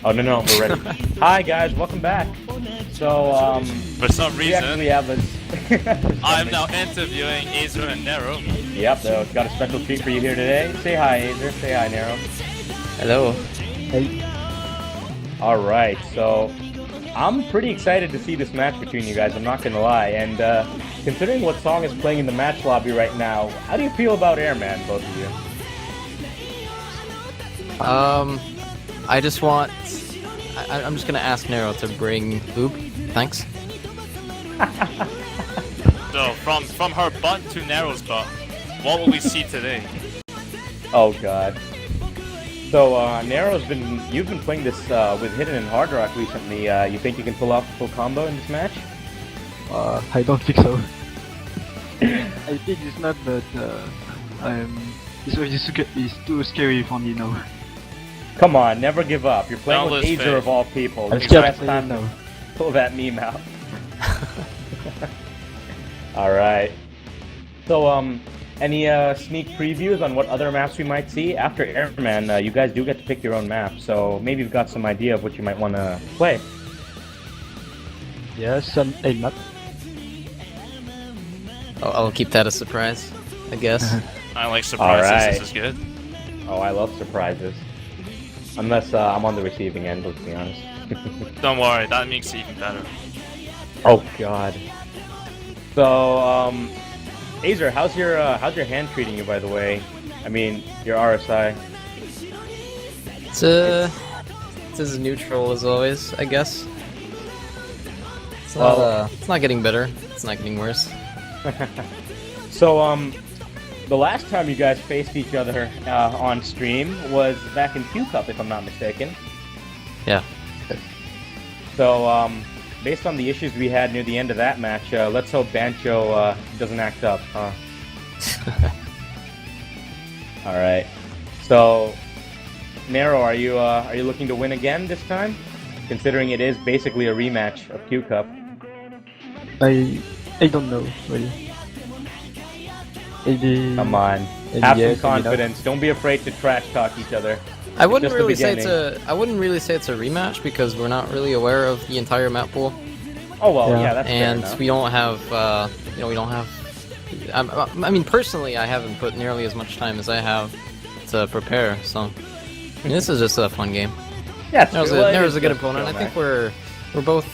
Oh no, we're ready. Hi guys, welcome back. So For some we reason, actually have a. I'm now interviewing Azer and NerO. Yep, though, got a special treat for you here today. Say hi, Azer. Say hi, NerO. Hello. Hey. All right, so I'm pretty excited to see this match between you guys. I'm not gonna lie, and considering what song is playing in the match lobby right now, how do you feel about Airman, both of you? I just want. I'm just gonna ask NerO to bring lube. Thanks. So from her butt to NerO's butt, what will we see today? Oh god. So you've been playing this with Hidden and Hard Rock recently. You think you can pull off a full combo in this match? I don't think so. I think it's not, but it's too scary for me now. Come on, never give up. You're playing with Doubtless Azer faith. of all people. I'm It's scared best to time now. to pull that meme out. Alright. So, any sneak previews on what other maps we might see? After Airman, you guys do get to pick your own map, so maybe you've got some idea of what you might want to play. Yes, a map. I'll keep that a surprise, I guess. I like surprises. Alright. This is good. Oh, I love surprises. Unless I'm on the receiving end, let's be honest. Don't worry, that makes it even better. Oh god. So, Azer, how's your hand treating you, by the way? I mean, your RSI. It's as neutral as always, I guess. It's not getting better. It's not getting worse. So, the last time you guys faced each other on stream was back in Q Cup, if I'm not mistaken. Yeah. So, based on the issues we had near the end of that match, let's hope Bancho doesn't act up, huh? All right. So, NerO, are you looking to win again this time? Considering it is basically a rematch of Q Cup. I don't know really. Maybe. Come on, Maybe have yes, some maybe not. confidence. Don't be afraid to trash talk each other. I wouldn't just the really say it's beginning. a. I wouldn't really say it's a rematch because we're not really aware of the entire map pool, Oh well, Yeah. yeah, that's fair and enough. we don't have. We don't have. I mean, personally, I haven't put nearly as much time as I have to prepare. So, I mean, this is just a fun game. Yeah, it's There's true. Well, it a is good just opponent. I think Showmatch. we're both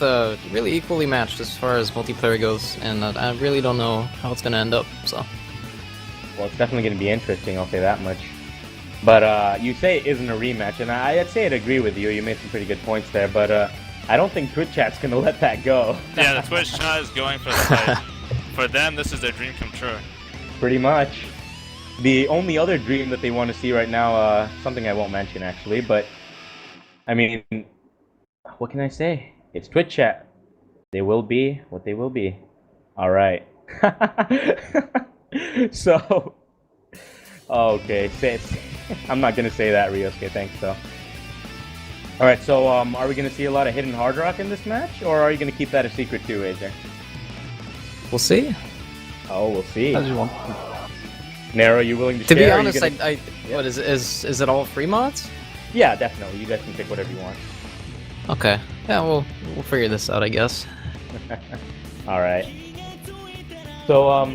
really equally matched as far as multiplayer goes, and I really don't know how it's gonna end up. So. Well, it's definitely going to be interesting, I'll say that much. But you say it isn't a rematch, and I'd say I'd agree with you. You made some pretty good points there, but I don't think Twitch chat's going to let that go. Yeah, the Twitch chat is going for the fight. For them, this is their dream come true. Pretty much. The only other dream that they want to see right now, something I won't mention actually, but I mean, what can I say? It's Twitch chat. They will be what they will be. All right. So, okay, I'm not gonna say that, Ryosuke. Thanks, though. All right, so are we gonna see a lot of Hidden Hard Rock in this match, or are you gonna keep that a secret too, Azer? We'll see. Oh, we'll see. As you want. NerO, you willing to To share? be Are you honest, gonna- what is it all free mods? Yeah, definitely. You guys can pick whatever you want. Okay. Yeah, we'll figure this out, I guess. All right. So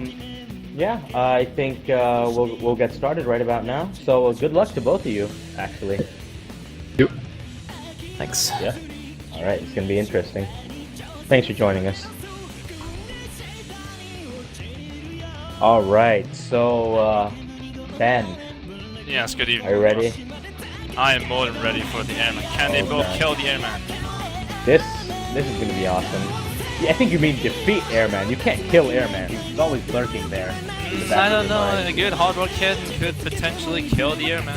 yeah, I think we'll get started right about now. So good luck to both of you, actually. Thanks. Yeah. All right, it's gonna be interesting. Thanks for joining us. All right, so Ben, Yes, good evening. are you ready? I am more than ready for the airman. Can they Oh, both God. kill the airman? This is gonna be awesome. Yeah, I think you mean defeat Airman. You can't kill Airman. He's always lurking there. in the back I of don't your know. mind. A good hard rock kid could potentially kill the airman.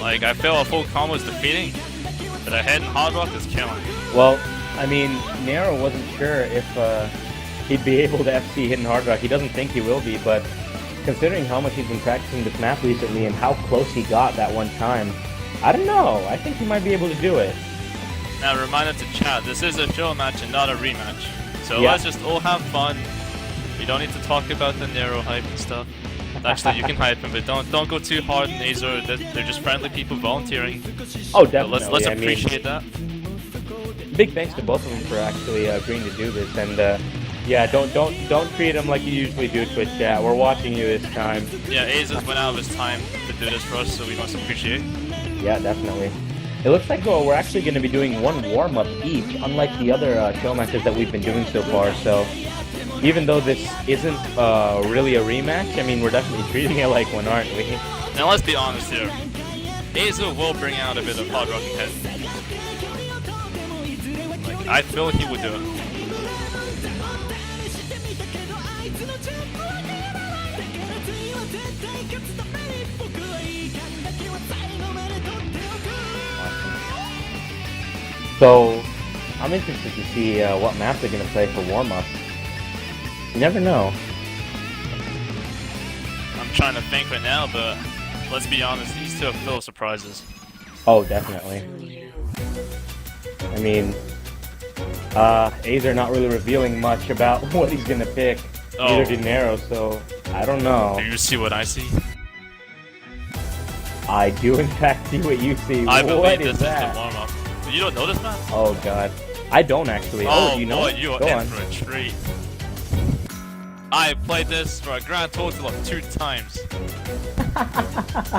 Like, I feel a full combo is defeating, but a hidden hard rock is killing. Well, I mean, NerO wasn't sure if he'd be able to FC Hidden Hard Rock. He doesn't think he will be, but considering how much he's been practicing this map recently and how close he got that one time, I don't know. I think he might be able to do it. Now, reminder to chat, this is a show match and not a rematch. So Yeah. let's just all have fun. We don't need to talk about the NerO hype and stuff. Actually, you can hype him, but don't go too hard on Azer. They're just friendly people volunteering. Oh, So definitely. let's I mean, appreciate that. big thanks to both of them for actually agreeing to do this. And yeah, don't treat them like you usually do, Twitch chat. We're watching you this time. Yeah, Azer's went out of his time to do this for us, so we must appreciate. Yeah, definitely. It looks like we're actually going to be doing one warm-up each, unlike the other show matches that we've been doing so far. So even though this isn't really a rematch, I mean, we're definitely treating it like one, aren't we? Now let's be honest here. Azer will bring out a bit of hard rocking head. Like, I feel he would do it. So I'm interested to see what map they're going to play for warm-up. You never know. I'm trying to think right now, but let's be honest, these two are full of surprises. Oh, definitely. I mean, Azer not really revealing much about what he's gonna pick. Oh. Neither did NerO, so I don't know. Do you see what I see? I do in fact see what you see. I What believe is this that? is the warm-up. You don't know this, man? Oh god. I don't actually. Oh, you know? boy, you are Go in on. for a treat. I played this for a grand total of 2 times.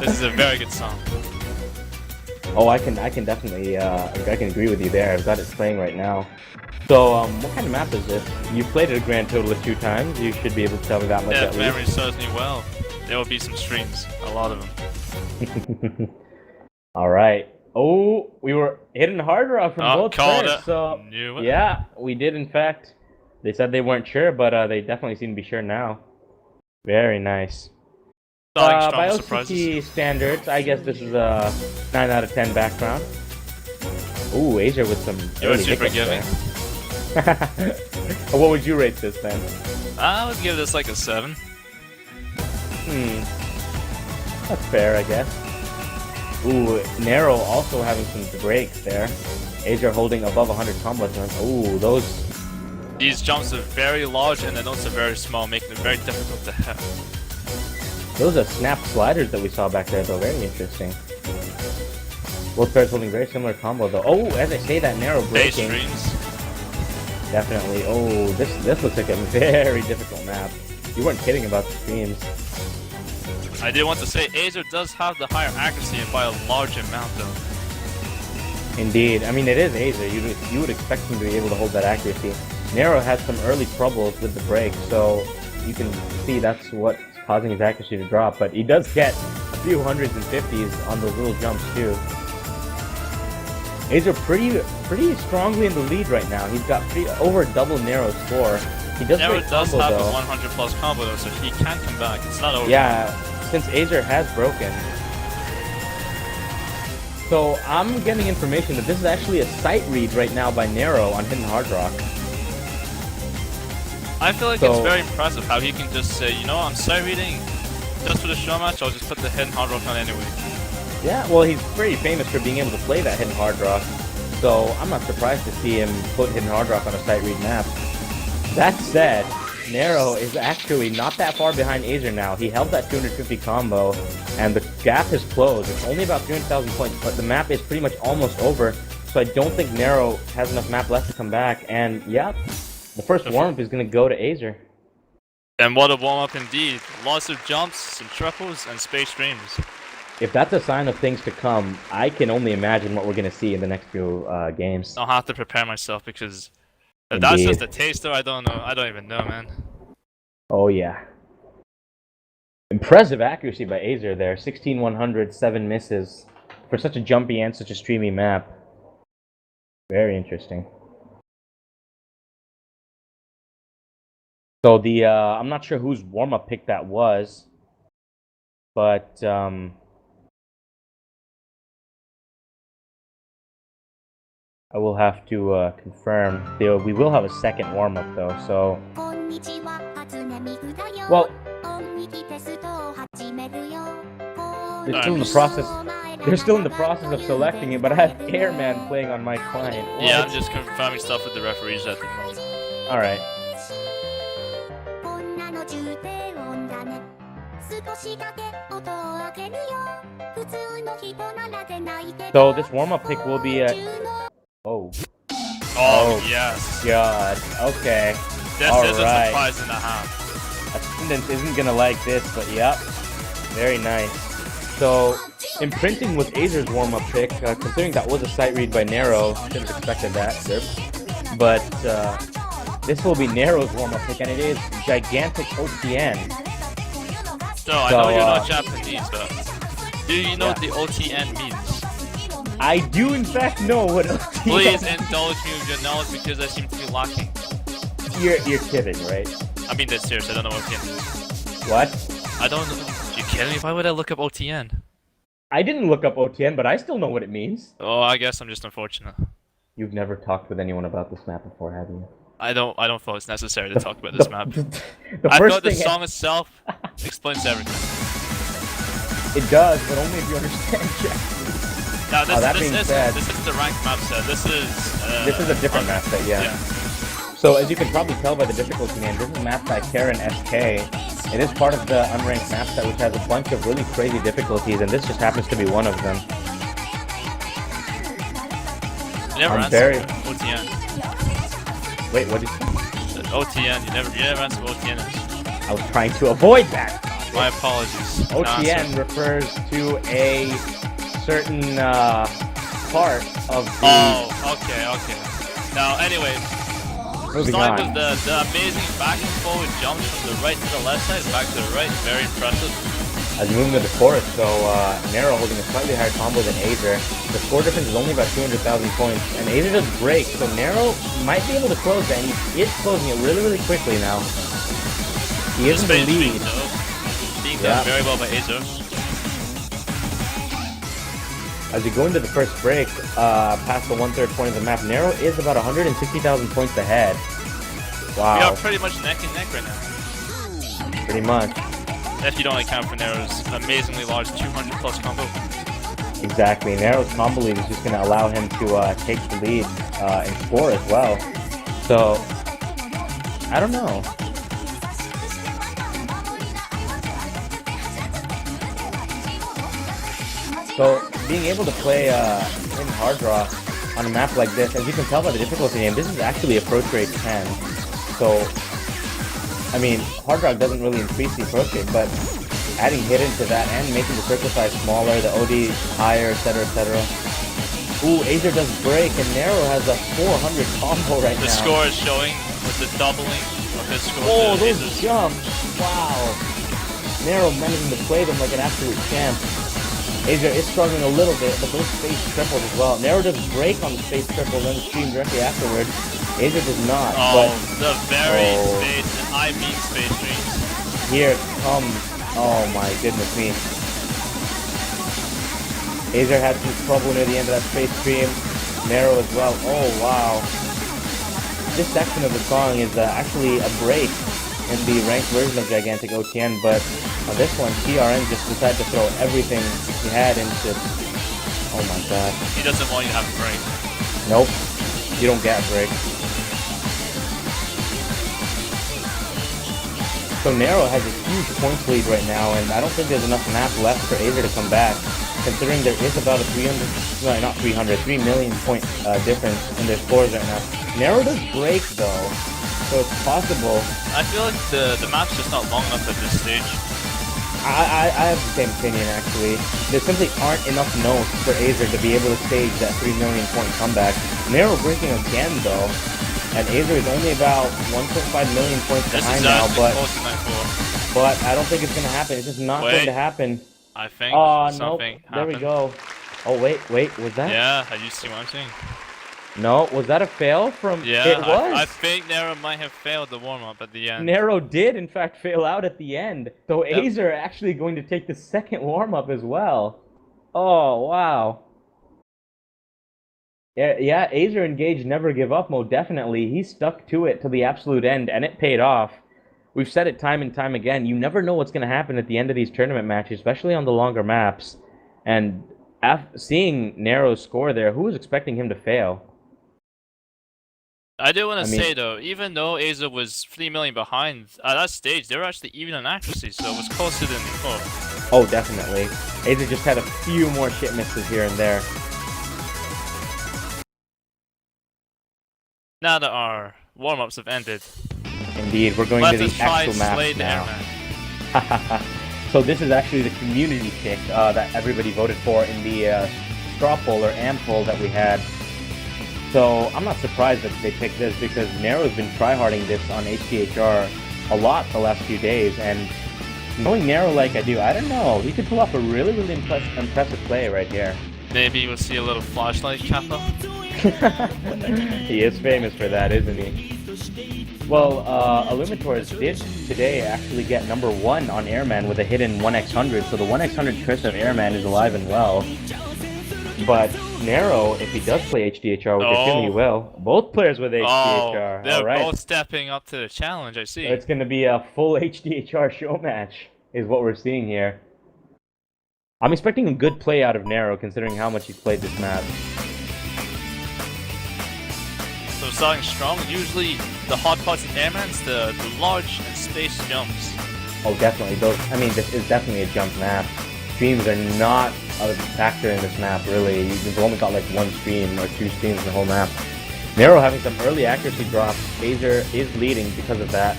This is a very good song. Oh, I can definitely I can agree with you there. I've got it playing right now. So, what kind of map is this? You've played it a grand total of 2 times. You should be able to tell me that much Yeah, at if least. memory serves me well, there will be some streams, a lot of them. All right. Oh, we were hitting hard rock from both called players. it. So Knew it. yeah, we did in fact. They said they weren't sure, but they definitely seem to be sure now. Very nice. Starting strong By with surprises. OCT standards, I guess this is a 9 out of 10 background. Ooh, Azer with some You're early super hiccups giving. there. What would you rate this then? I would give this like a 7. That's fair, I guess. Ooh, NerO also having some breaks there. Azer holding above 100 combos. Ooh, those... These jumps are very large and the notes are very small, making it very difficult to hit. Those are snap sliders that we saw back there, though. Very interesting. Both players holding very similar combo, though. Oh, as I say that, NerO Base breaking. streams. Definitely. Oh, this looks like a very difficult map. You weren't kidding about the streams. I did want to say, Azer does have the higher accuracy by a large amount though. Indeed. I mean, it is Azer. You would expect him to be able to hold that accuracy. NerO had some early troubles with the break, so you can see that's what's causing his accuracy to drop. But he does get a few hundreds and 50s on those little jumps too. Azer pretty strongly in the lead right now. He's got over double NerO's score. He does NerO break does combo, have though. a 100 plus combo though, so he can come back. It's not over. Yeah, since Azer has broken. So I'm getting information that this is actually a sight read right now by NerO on Hidden Hard Rock. I feel like So- it's very impressive how he can just say, you know, I'm sight reading just for the show match, I'll just put the hidden hard rock on anyway. Yeah, well, he's pretty famous for being able to play that Hidden Hard Rock. So I'm not surprised to see him put Hidden Hard Rock on a sight read map. That said, NerO is actually not that far behind Azer now. He held that 250 combo, and the gap has closed. It's only about 300,000 points, but the map is pretty much almost over. So I don't think NerO has enough map left to come back. And yeah, the first warm-up is going to go to Azer. And what a warm-up indeed. Lots of jumps, some triples, and space streams. If that's a sign of things to come, I can only imagine what we're going to see in the next few games. I'll have to prepare myself because if that's Indeed. just a taster, I don't know. I don't even know, man. Oh yeah. Impressive accuracy by Azer there. 16-100, 7 misses. For such a jumpy and such a streamy map. Very interesting. So the, I'm not sure whose warm-up pick that was. But, I will have to confirm. We will have a second warm-up though, so... Well, they're still in the process. They're still in the process of selecting it, but I have Airman playing on my client. Yeah, What? I'm just confirming stuff with the referees at the moment. All right. So this warm-up pick will be a... Oh. Oh, yes. God. Okay. This All is right. a surprise and a half. Attendance isn't gonna like this, but yep. Very nice. So, imprinting was Azer's warm-up pick, considering that was a sight read by NerO. Should have expected that. But this will be NerO's warm-up pick, and it is gigantic OTN. So, I know you're not Japanese, but do you know what the OTN means? I do in fact know what OTN. Please indulge me with your knowledge because I seem to be lacking. You're kidding, right? I mean, that's serious. I don't know what OTN means. What? I don't know. You kidding me? Why would I look up OTN? I didn't look up OTN, but I still know what it means. Oh, I guess I'm just unfortunate. You've never talked with anyone about this map before, have you? I don't feel it's necessary to talk about this map. The I first thought the thing song itself explains everything. it does, but only if you understand Japanese. Now, this said, is the ranked map set. This is a different map set, yeah. So as you can probably tell by the difficulty name, this is mapped by Karen SK. It is part of the unranked map set, which has a bunch of really crazy difficulties, and this just happens to be one of them. You never answered OTN. Wait, what did you say? OTN, you never answered what OTN is. I was trying to avoid that. My apologies. OTN refers to a certain part of the... Oh, okay. Now, anyway, starting with the amazing back and forward jumps from the right to the left side, back to the right, very impressive. As you move into the fourth, so NerO holding a slightly higher combo than Azer. The score difference is only about 200,000 points, and Azer does break, so NerO might be able to close that, and he is closing it really, really quickly now. He is in the lead. Being done very well by Azer. As we go into the first break, past the 1/3 point of the map, NerO is about 160,000 points ahead. Wow. We are pretty much neck and neck right now. Pretty much. If you don't account for NerO's amazingly large 200 plus combo. Exactly. NerO's combo lead is just going to allow him to take the lead and score as well. So, I don't know. So, being able to play in hard draw on a map like this, as you can tell by the difficulty name, this is actually approach rate 10. So, I mean, hard draw doesn't really increase the approach rate, but adding hit into that and making the circle size smaller, the OD higher, etc., etc. Ooh, Azer does break, and NerO has a 400 combo right now. The score is showing with the doubling of his score. Oh, those jumps! Wow. NerO managing to play them like an absolute champ. Azer is struggling a little bit, but those space triples as well. NerO does break on the space triple, then stream directly afterwards. Azer does not. Oh, but, the very space, I mean space streams. Here comes, oh my goodness me. Azer had some trouble near the end of that space stream. NerO as well. Oh wow. This section of the song is actually a break in the ranked version of Gigantic OTN, but on this one, TRN just decided to throw everything he had into... Oh my god. He doesn't want you to have a break. Nope. You don't get a break. So NerO has a huge points lead right now, and I don't think there's enough map left for Azer to come back, considering there is about a 3 million point difference in their scores right now. NerO does break though, so it's possible. I feel like the map's just not long enough at this stage. I have the same opinion actually. There simply aren't enough notes for Azer to be able to stage that 3 million point comeback. NerO breaking again though, and Azer is only about 1.5 million points behind now, but I don't think it's going to happen. It's just not going to happen. I think something happened. There we go. Oh wait, was that? Yeah, you see what I'm saying? No, was that a fail from... Yeah, it was. I think NerO might have failed the warm-up at the end. NerO did, in fact, fail out at the end. So Azer actually going to take the second warm-up as well. Oh, wow. Yeah, Azer engaged never give up mode, definitely. He stuck to it to the absolute end, and it paid off. We've said it time and time again. You never know what's going to happen at the end of these tournament matches, especially on the longer maps. And seeing NerO score there, who was expecting him to fail? I do want I to mean- say though, even though Azer was 3 million behind, at that stage they were actually even on accuracy, so it was closer than before. Oh, definitely. Azer just had a few more shit misses here and there. Now that our warm-ups have ended, Indeed, we're going let to the us try actual and map slay the now. airman. So this is actually the community pick that everybody voted for in the straw poll or AM poll that we had. So I'm not surprised that they picked this because NerO's been tryharding this on HDHR a lot the last few days, and knowing NerO like I do, I don't know, he could pull off a really impressive play right here. Maybe we'll see a little flashlight kappa. He is famous for that, isn't he? Well, Illumitors did today actually get #1 on Airman with a hidden 1x100, so the 1x100 curse of Airman is alive and well. But NerO, if he does play HDHR, which I assume he will, both players with HDHR. They're All right. both stepping up to the challenge, I see. It's going to be a full HDHR show match, is what we're seeing here. I'm expecting a good play out of NerO, considering how much he's played this map. So starting strong, usually the hot parts of Airman's the large and space jumps. Oh, definitely. This is definitely a jump map. Streams are not a factor in this map, really. You've only got like one stream or two streams in the whole map. NerO having some early accuracy drops. Azer is leading because of that.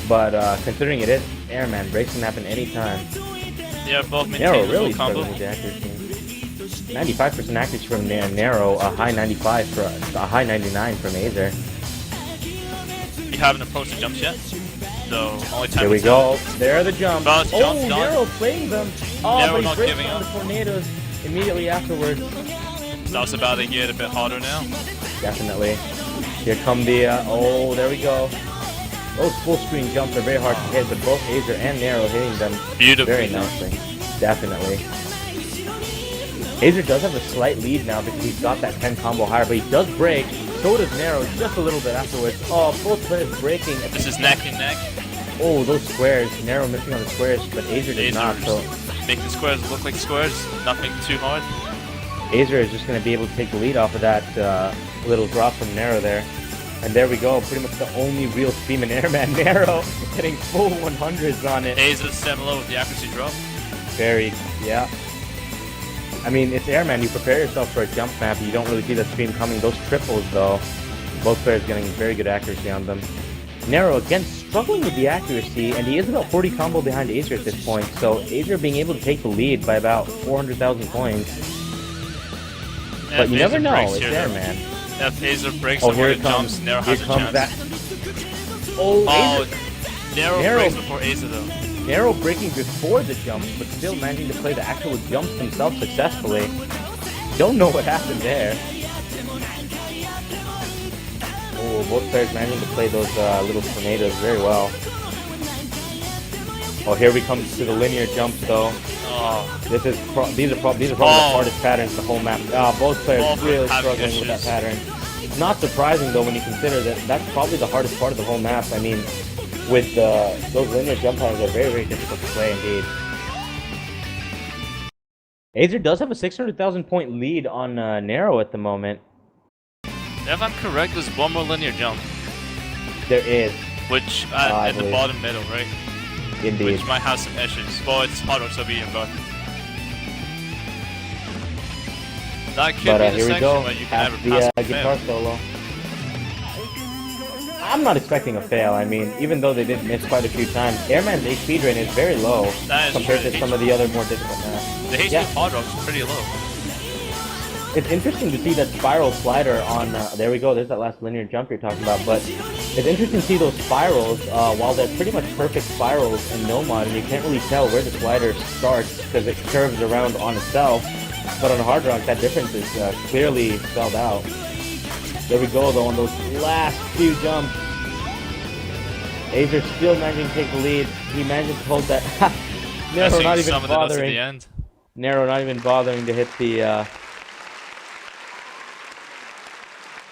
But considering it is Airman, breaks can happen anytime. Yeah, both NerO maintain the really full combo. struggling with the accuracy. 95% accuracy from NerO, a high 95 for a high 99 from Azer. You haven't approached the jumps yet, so only time Here will we tell. go. There are the jumps. Bounce, Oh, jump, done. NerO playing them. Oh, NerO but not he breaks giving on up. the tornadoes immediately afterwards. That's about to get a bit harder now. Definitely. Here come the, oh, there we go. Those full screen jumps are very hard to hit, but both Azer and NerO hitting them Beautifully. very nicely. Definitely. Azer does have a slight lead now because he's got that 10 combo higher, but he does break. So does NerO just a little bit afterwards. Oh, both players breaking. This is neck and neck. Oh, those squares. NerO missing on the squares, but Azer did not. So Make the squares look like squares, nothing too hard. Azer is just going to be able to take the lead off of that little drop from NerO there. And there we go, pretty much the only real stream in Airman. NerO getting full 100s on it. Azer similar with the accuracy drop. Very, yeah. I mean, it's Airman, you prepare yourself for a jump map, you don't really see that stream coming. Those triples, though, both players getting very good accuracy on them. NerO, again, struggling with the accuracy, and he is about 40 combo behind Azer at this point, so Azer being able to take the lead by about 400,000 points. And But if you never Azer know, breaks it's here, Airman. If Azer breaks Oh, and here one it of comes. jumps, NerO Here has a comes chance. that. Oh, Oh, Azer. NerO NerO. breaks before Azer though. NerO breaking before the jumps, but still managing to play the actual jumps themselves successfully. Don't know what happened there. Oh, both players managing to play those little tornadoes very well. Oh, here we come to the linear jumps, though. Oh, These are probably the hardest patterns the whole map. Both players Both really having struggling with that issues. pattern. Not surprising though when you consider that that's probably the hardest part of the whole map. I mean, with those linear jump patterns are very, very difficult to play indeed. Azer does have a 600,000 point lead on NerO at the moment. if I'm correct, there's one more linear jump, There is, which I at the believe. bottom middle, right? indeed. Which might have some issues. Well, it's hard to be involved. That could But be the here we section go, where you can past have a pass the and guitar fail. solo. I'm not expecting a fail. I mean, even though they did miss quite a few times, Airman's HP drain is very low That is compared true. to some of the other more difficult maps. The HP Yeah. of hard rock is pretty low. It's interesting to see that spiral slider on, there we go, there's that last linear jump you're talking about, but it's interesting to see those spirals, while they're pretty much perfect spirals in no mod, and you can't really tell where the slider starts because it curves around on itself, but on hard rock that difference is clearly spelled out. There we go though on those last few jumps. Azer still managing to take the lead, he manages to hold that, NerO Missing not even some of the notes at the bothering, end. NerO not even bothering to hit the,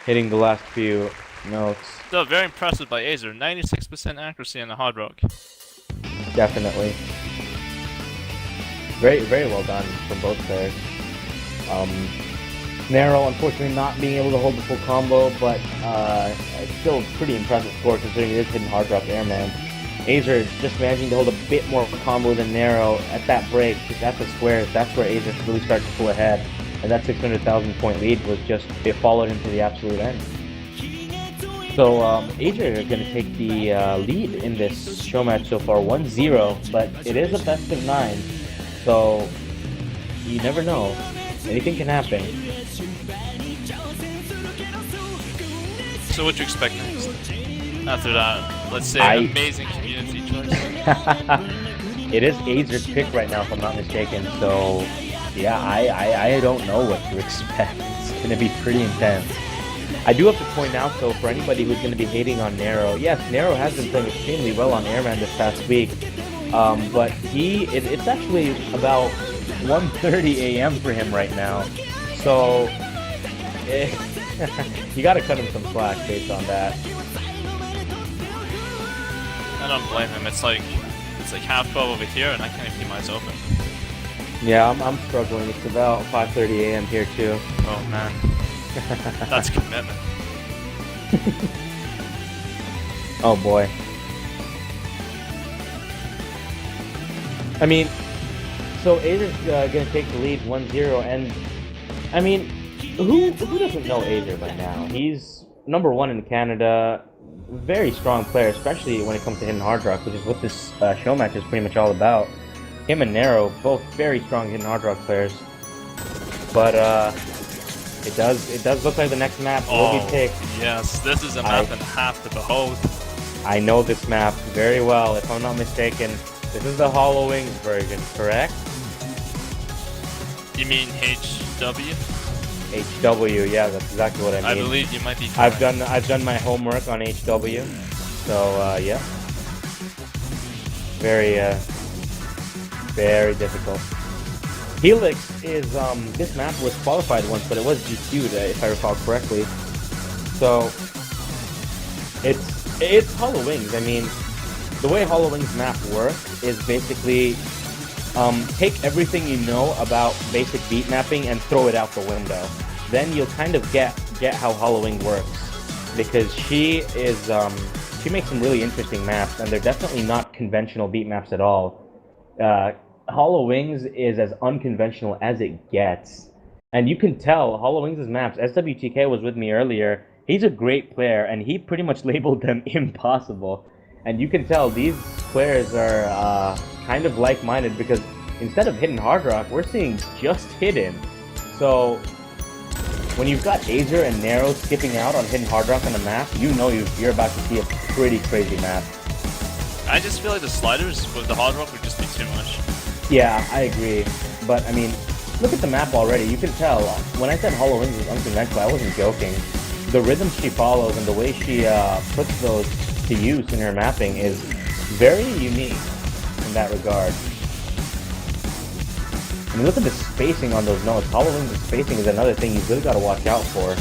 hitting the last few notes. So very impressive by Azer. 96% accuracy on the hard rock. Definitely. Very, very well done from both players. NerO unfortunately not being able to hold the full combo, but it's still a pretty impressive score considering it is hidden hard drop airman. Azer just managing to hold a bit more combo than NerO at that break, just at the squares. That's where Azer really started to pull ahead, and that 600,000 point lead was just, it followed him to the absolute end. So Azer are going to take the lead in this show match so far, 1-0, but it is a best of 9, so you never know. Anything can happen. So what do you expect next? After that, let's say an amazing community choice. It is Azer's pick right now, if I'm not mistaken, so yeah, I don't know what to expect. It's going to be pretty intense. I do have to point out, though, for anybody who's going to be hating on NerO, yes, NerO has been playing extremely well on Airman this past week, but it's actually about 1:30 a.m. for him right now, so you gotta cut him some slack based on that. I don't blame him. It's like half 12 over here, and I can't even keep my eyes open. Yeah, I'm struggling. It's about 5:30 a.m. here too. Oh man, that's commitment. Oh boy. I mean, so Azer's gonna take the lead 1-0, and I mean, who doesn't know Azer by now? He's #1 in Canada, very strong player, especially when it comes to hidden hard rock, which is what this show match is pretty much all about. Him and NerO, both very strong hidden hard rock players, but it does look like the next map will be picked. Yes, this is a map and a half to behold. I know this map very well, if I'm not mistaken. This is the Hollow Wings version, correct? You mean HW? HW, yeah, that's exactly what I mean. I believe you might be correct. I've done my homework on HW, so yeah. Very difficult. Helix is this map was qualified once, but it was DQ'd if I recall correctly. So it's Hollow Wings. I mean, the way Hollow Wings map works is basically take everything you know about basic beat mapping and throw it out the window. Then you'll kind of get how Hollow Wing works, because she makes some really interesting maps, and they're definitely not conventional beat maps at all. Hollow Wings is as unconventional as it gets, and you can tell Hollow Wings' maps. SWTK was with me earlier. He's a great player, and he pretty much labeled them impossible. And you can tell these players are kind of like-minded, because instead of hidden hard rock, we're seeing just hidden. So when you've got Azer and NerO skipping out on hidden hard rock on the map, you know you're about to see a pretty crazy map. I just feel like the sliders with the hard rock would just be too much. Yeah, I agree. But I mean, look at the map already. You can tell. When I said Hollow Wings is unconventional, I wasn't joking. The rhythms she follows and the way she puts those to use in her mapping is very unique in that regard. I mean, look at the spacing on those notes. Hollow Wings' spacing is another thing you've really got to watch out for.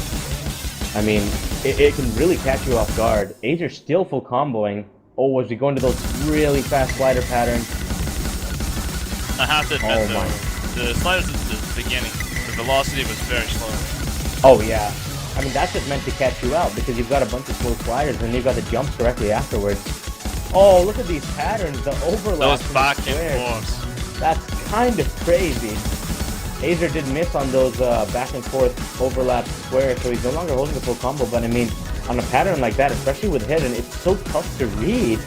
I mean, it can really catch you off guard. Azer's still full comboing. Oh, as we go into those really fast slider patterns. I have to admit, the sliders at the beginning, the velocity was very slow. Oh, yeah. I mean, that's just meant to catch you out, because you've got a bunch of slow sliders, and you've got the jumps directly afterwards. Oh, look at these patterns, the overlap. Those back and forths. That's kind of crazy. Azer did miss on those back and forth overlap squares, so he's no longer holding the full combo, but I mean, on a pattern like that, especially with hidden, it's so tough to read.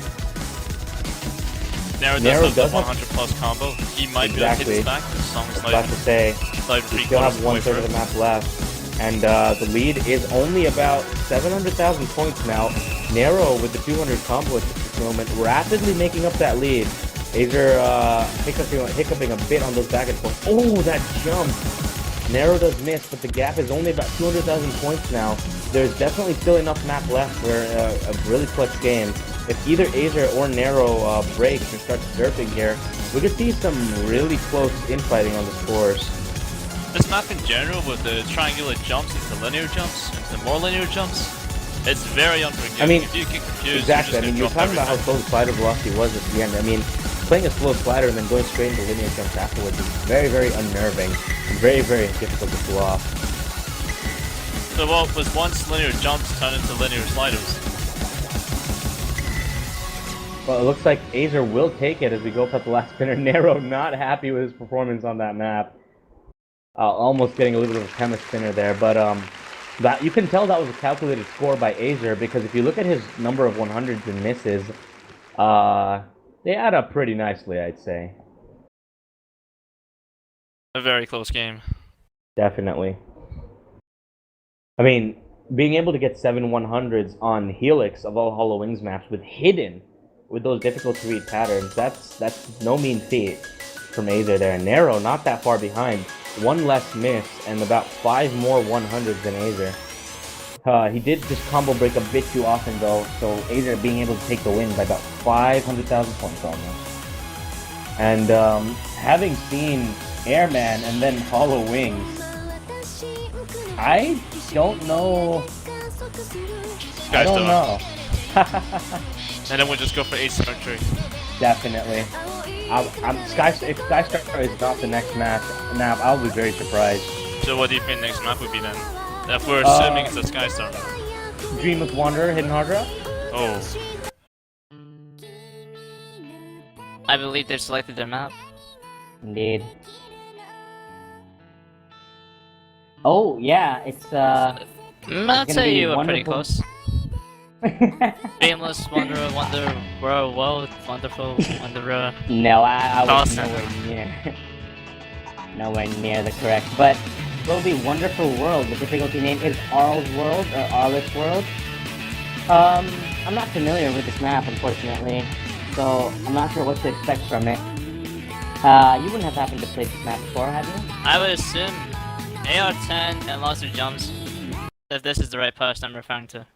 NerO does have the 100 plus combo. He might be able to hit his back. I was about to say, we still have 1/3 of the map left. And the lead is only about 700,000 points now. NerO with the 200 combo at this moment, rapidly making up that lead. Azer hiccuping a bit on those back and forth. Oh, that jump! NerO does miss, but the gap is only about 200,000 points now. There's definitely still enough map left for a really clutch game. If either Azer or NerO breaks and starts derping here, we could see some really close infighting on the scores. This map in general, with the triangular jumps into linear jumps, into more linear jumps, it's very unforgiving. I mean, if you get confused, exactly. I mean, you're talking about how slow the slider velocity was at the end. I mean, playing a slow slider and then going straight into linear jumps afterwards is very, very unnerving and very, very difficult to pull off. So what was once linear jumps turned into linear sliders? Well, it looks like Azer will take it as we go up at the last spinner. NerO not happy with his performance on that map. Almost getting a little bit of a chemist spinner there, but that you can tell that was a calculated score by Azer because if you look at his number of 100s and misses, they add up pretty nicely, I'd say. A very close game. Definitely. I mean, being able to get 7 100s on Helix of all Hollow Wings maps with Hidden, with those difficult to read patterns, that's no mean feat from Azer there. And NerO not that far behind. One less miss and about 5 more 100s than Azer. He did just combo break a bit too often though, so Azer being able to take the win by about 500,000 points almost. And having seen Airman and then Hollow Wings, I don't know. I don't know. And then we'll just go for asymmetry. Definitely. If Skystar is not the next map, I'll be very surprised. So what do you think next map would be then? If we're assuming it's a Skystar. Dream of Wanderer, Hidden Hard Rock? Oh. I believe they've selected their map. Indeed. Oh, yeah, it's, I'd say you were pretty wonderful. close. Fameless, Wanderer, World, Wonderful, Wanderer. No, I was Awesome. nowhere near the correct, but it will be Wonderful World. The difficulty name is Arl's World, or Arliss World. I'm not familiar with this map, unfortunately, so I'm not sure what to expect from it. You wouldn't have happened to play this map before, have you? I would assume AR-10 and lots of jumps, if this is the right person I'm referring to.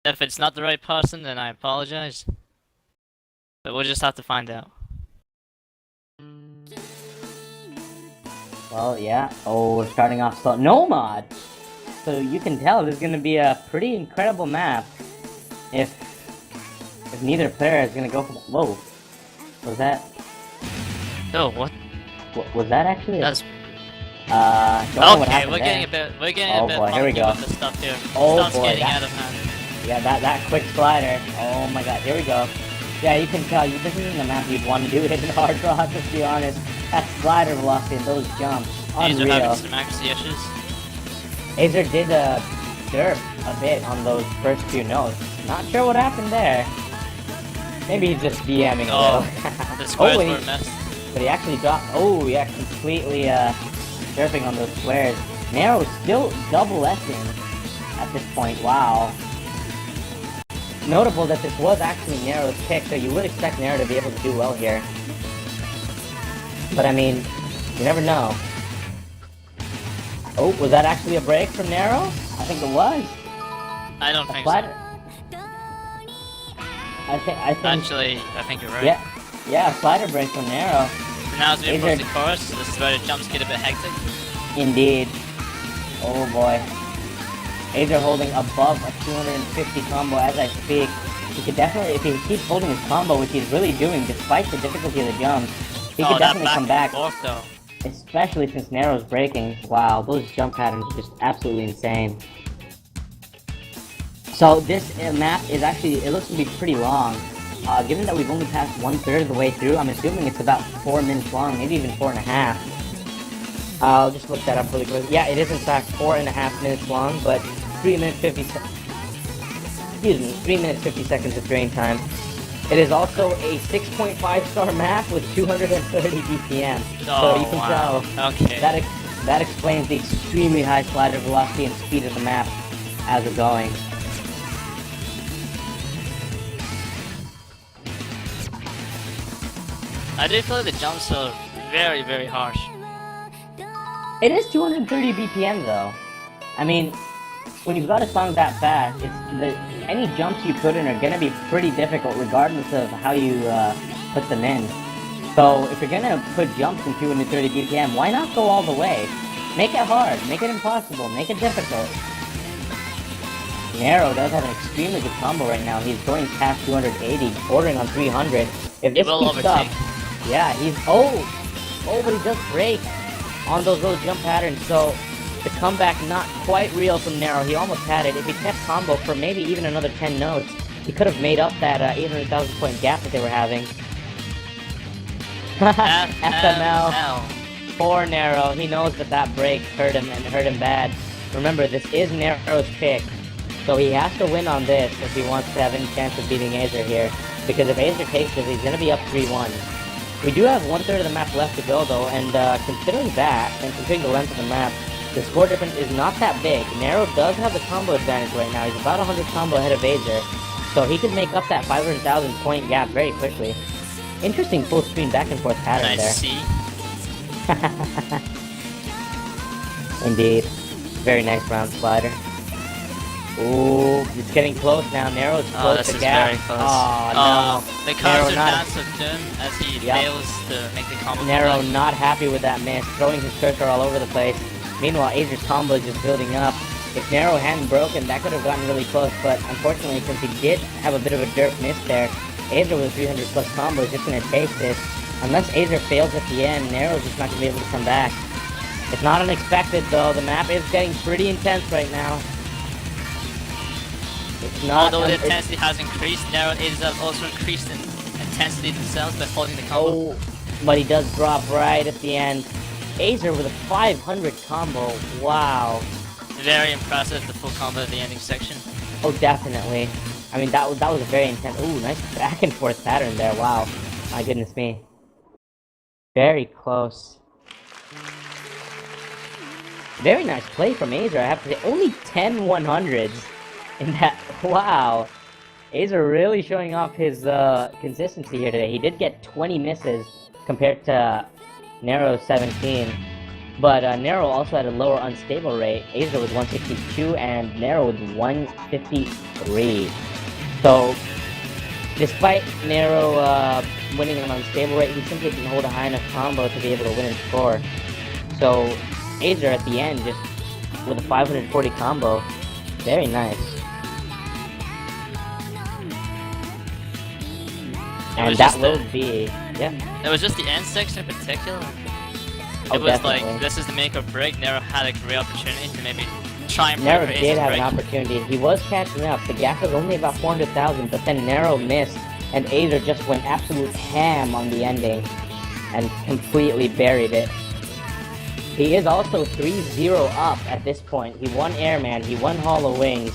If it's not the right person, then I apologize. But we'll just have to find out. Well, yeah. Oh, we're starting off slow. No mod! So you can tell this is going to be a pretty incredible map if neither player is going to go for the... Whoa. Was that... Oh, what? Was that actually... That's... don't know what Okay, happened we're there. getting a bit Oh boy, here we funky go. with the stuff here. Oh Stuff's boy, getting that- out of hand. Yeah, that quick slider. Oh my god, here we go. Yeah, you can tell this isn't the map you'd want to do it in hard rock, let's be honest. That slider velocity and those jumps. These are having Unreal. some accuracy issues. Azer did derp a bit on those first few notes. Not sure what happened there. Maybe he's just DMing a Oh, little. the squares and were he- missed. But he actually dropped. Oh, yeah, completely derping on those squares. NerO still double S-ing at this point. Wow. Notable that this was actually NerO's pick, so you would expect NerO to be able to do well here. But I mean, you never know. Oh, was that actually a break from NerO? I think it was. I don't think Flat- so. I think. Actually, I think you're right. Yeah, a slider break from NerO. So now as we approach Azer- the chorus, this is where the jumps get a bit hectic. Indeed. Oh boy. Azer holding above a 250 combo as I speak. He could definitely, if he keeps holding his combo, which he's really doing despite the difficulty of the jumps, he could that definitely come and back, forth, though. especially since NerO's breaking. Wow, those jump patterns are just absolutely insane. So this map is actually, it looks to be pretty long. Given that we've only passed 1/3 of the way through, I'm assuming it's about 4 minutes long, maybe even 4.5. I'll just look that up really quick. Yeah, it is in fact 4.5 minutes long, but 3 minutes 50 seconds of drain time. It is also a 6.5 star map with 230 BPM. So you can wow. tell Okay. that explains the extremely high slider velocity and speed of the map as we're going. I do feel like the jumps are very, very harsh. It is 230 BPM though. I mean, when you've got a song that fast, any jumps you put in are gonna be pretty difficult regardless of how you put them in. So if you're gonna put jumps in 230 BPM, why not go all the way? Make it hard, make it impossible, make it difficult. NerO does have an extremely good combo right now. He's going past 280, bordering on 300. If He this will keeps up, overtake. yeah, he's... Oh, but he does break. on those little jump patterns. So the comeback not quite real from NerO. He almost had it. If he kept combo for maybe even another 10 notes, he could have made up that 800,000 point gap that they were having. FML for NerO. He knows that that break hurt him and hurt him bad. Remember, this is NerO's pick, so he has to win on this if he wants to have any chance of beating Azer here. Because if Azer takes this, he's going to be up 3-1. We do have 1/3 of the map left to go though, and considering that, and considering the length of the map, the score difference is not that big. NerO does have the combo advantage right now. He's about 100 combo ahead of Azer, so he can make up that 500,000 point gap very quickly. Interesting full screen back and forth pattern there. Nice C. Indeed. Very nice round slider. Ooh, it's getting close now. NerO's close this to is gap. very close. Oh, no. The NerO counter not- dance of Doom as he fails to make the combo. NerO comeback. not happy with that miss, throwing his cursor all over the place. Meanwhile, Azer's combo is just building up. If NerO hadn't broken, that could have gotten really close, but unfortunately, since he did have a bit of a derp miss there, Azer with 300 plus combo is just going to take this. Unless Azer fails at the end, NerO's just not going to be able to come back. It's not unexpected though, the map is getting pretty intense right now. It's not Although the intensity has increased, NerO is also increased in intensity themselves by holding the combo. Oh, but he does drop right at the end. Azer with a 500 combo, wow. Very impressive, the full combo at the ending section. Oh, definitely. I mean, that was a very intense. Ooh, nice back and forth pattern there. Wow, my goodness me. Very close. Very nice play from Azer. I have to say, only 10 100s in that. Wow, Azer really showing off his consistency here today. He did get 20 misses compared to NerO's 17. But NerO also had a lower unstable rate. Azer with 162 and NerO with 153. So, despite NerO winning an unstable rate, he simply didn't hold a high enough combo to be able to win and score. So, Azer at the end, just with a 540 combo, very nice. And that will be, yeah. It was just the end section in particular. Oh, It was definitely. like, this is the make or break. NerO had a great opportunity to maybe try and NerO break did have break. an opportunity. He was catching up. The gap was only about 400,000, but then NerO missed, and Azer just went absolute ham on the ending and completely buried it. He is also 3-0 up at this point. He won Airman, he won Hollow Wings,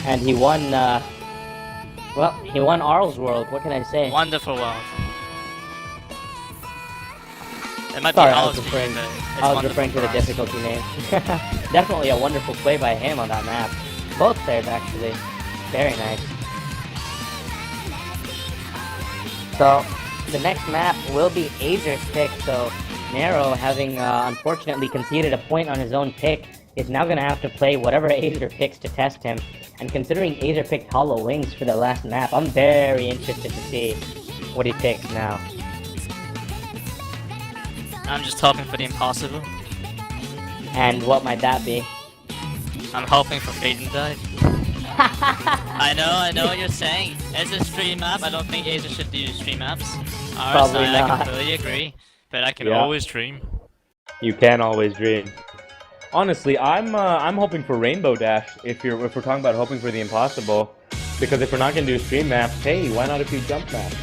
and he won, well, he won Arl's World. What can I say? Wonderful world. It might Sorry, be I was Alice referring, but it's I was wonderful referring to the for us. difficulty name. Definitely a wonderful play by him on that map. Both players, actually. Very nice. So, the next map will be Azer's pick, so NerO, having unfortunately conceded a point on his own pick, is now going to have to play whatever Azer picks to test him. And considering Azer picked Hollow Wings for the last map, I'm very interested to see what he picks now. I'm just hoping for the impossible. And what might that be? I'm hoping for Freedom Dive. I know what you're saying. It's a stream map. I don't think Azer should do stream maps. Probably I not. completely agree. But I can Yeah. always dream. You can always dream. Honestly, I'm hoping for Rainbow Dash if we're talking about hoping for the impossible. Because if we're not gonna do stream maps, hey, why not a few jump maps?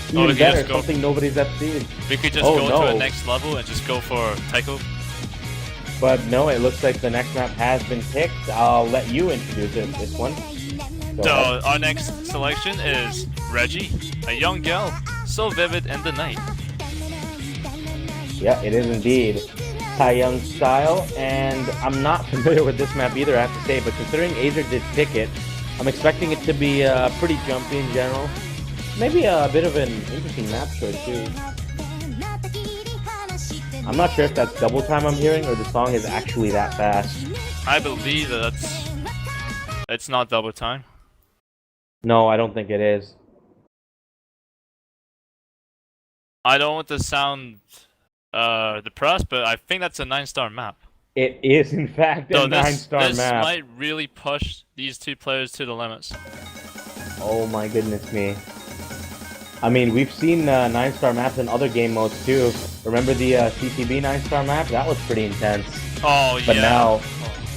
Oh, we Even could better, just go- something nobody's ever seen. We could just Oh, go no. to a next level and just go for Taiko. But no, it looks like the next map has been picked. I'll let you introduce it, this one. Go So ahead. our next selection is Reggie, a young girl, so vivid in the night. Yeah, it is indeed Taeyong style, and I'm not familiar with this map either, I have to say, but considering Azer did pick it, I'm expecting it to be pretty jumpy in general. Maybe a bit of an interesting map choice too. I'm not sure if that's double time I'm hearing or the song is actually that fast. I believe that it's not double time. No, I don't think it is. I don't want to sound depressed, but I think that's a 9-star map. It is in fact a So 9-star this map. might really push these two players to the limits. Oh my goodness me. I mean, we've seen 9-star maps in other game modes too. Remember the CTB 9-star map? That was pretty intense. Oh, But yeah. now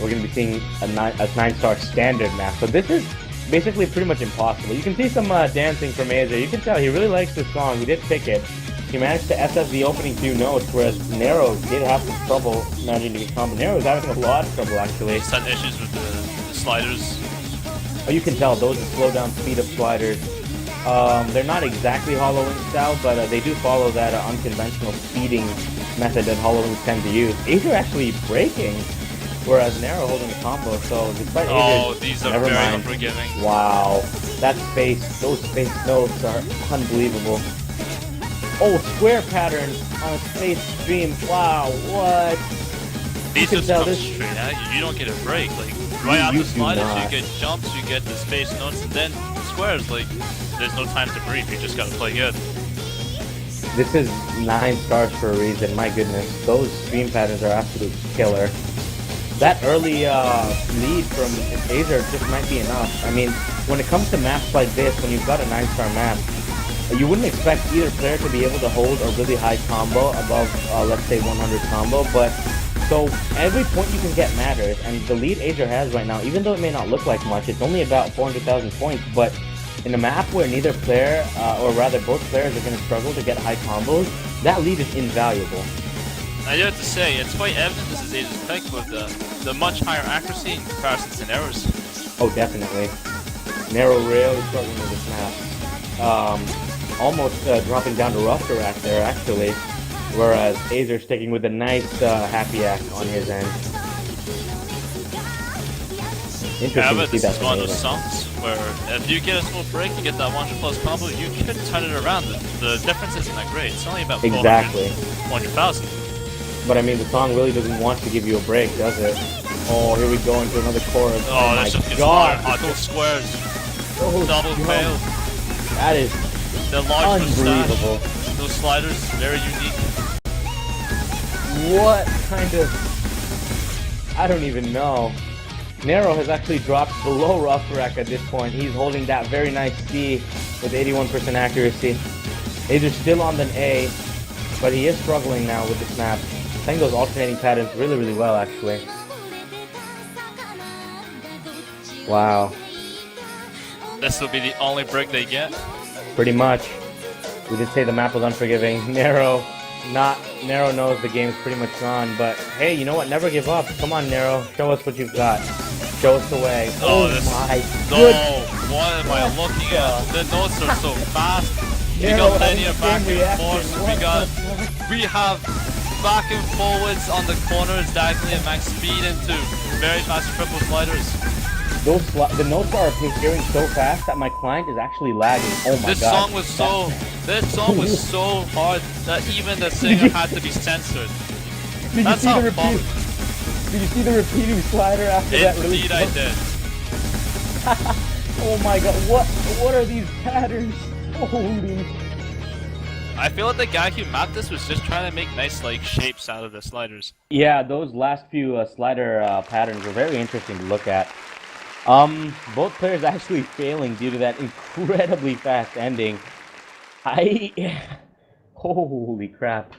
we're going to be seeing a 9-star standard map. So this is basically pretty much impossible. You can see some dancing from Azer. You can tell he really likes this song. He did pick it. He managed to SS the opening few notes, whereas NerO did have some trouble managing to get combo. NerO was having a lot of trouble, actually. Just had issues with the sliders. Oh, you can tell those are slow down speed up sliders. They're not exactly hollowing style, but they do follow that unconventional speeding method that hollowings tend to use. Azer actually breaking, whereas NerO holding a combo. So despite Oh, Azer, these are never very mind. unforgiving. Wow, that space, those space notes are unbelievable. Oh, square patterns on a space stream. Wow, what? These can just tell come this- straight at you. You don't get a break. Like, right after you do sliders, not. you get jumps, you get the space notes, and then squares. Like, there's no time to breathe. You just gotta play good. This is 9 stars for a reason. My goodness, those stream patterns are absolute killer. That early lead from Azer just might be enough. I mean, when it comes to maps like this, when you've got a 9-star map, you wouldn't expect either player to be able to hold a really high combo above, let's say, 100 combo, but so every point you can get matters, and the lead Azer has right now, even though it may not look like much, it's only about 400,000 points, but in a map where neither player, or rather both players are going to struggle to get high combos, that lead is invaluable. I do have to say, it's quite evident this is Azer's pick with the much higher accuracy in comparison to NerO's. Oh, definitely. NerO really struggling with this map. Almost dropping down to rough rack there, actually. Whereas Azer sticking with a nice happy act on his end. Yeah, Interesting to but see this that is from one of those Azer. songs where if you get a small break, you get that 100 plus combo, you can turn it around. The difference isn't that great. It's only about 400, Exactly. 100,000. But I mean, the song really doesn't want to give you a break, does it? Oh, here we go into another chorus. Oh, my this just gets god! harder. Those squares, Oh, double no. fail. That is The large unbelievable. mustache, those sliders, very unique. What kind of... I don't even know. NerO has actually dropped below rough rack at this point. He's holding that very nice C with 81% accuracy. Azer's still on the A, but he is struggling now with this map. Playing those alternating patterns really, really well, actually. Wow. This will be the only break they get. Pretty much. We did say the map was unforgiving. NerO knows the game's pretty much gone, but hey, you know what? Never give up. Come on, NerO. Show us what you've got. Show us the way. Oh, this- my No, good. what am I looking at? The notes are so fast. We NerO got having linear the back same and reaction. forth. What We have back and forwards on the corners, diagonally at max speed into very fast triple sliders. The notes are appearing so fast that my client is actually lagging. Oh my This god. song was so hard that even the singer had to be censored. Did That's you see how the fun. Did you see the repeating slider after that really? Indeed, I did. Oh my god, what are these patterns? Holy. I feel like the guy who mapped this was just trying to make nice like shapes out of the sliders. Yeah, those last few slider patterns were very interesting to look at. Both players actually failing due to that incredibly fast ending. Holy crap.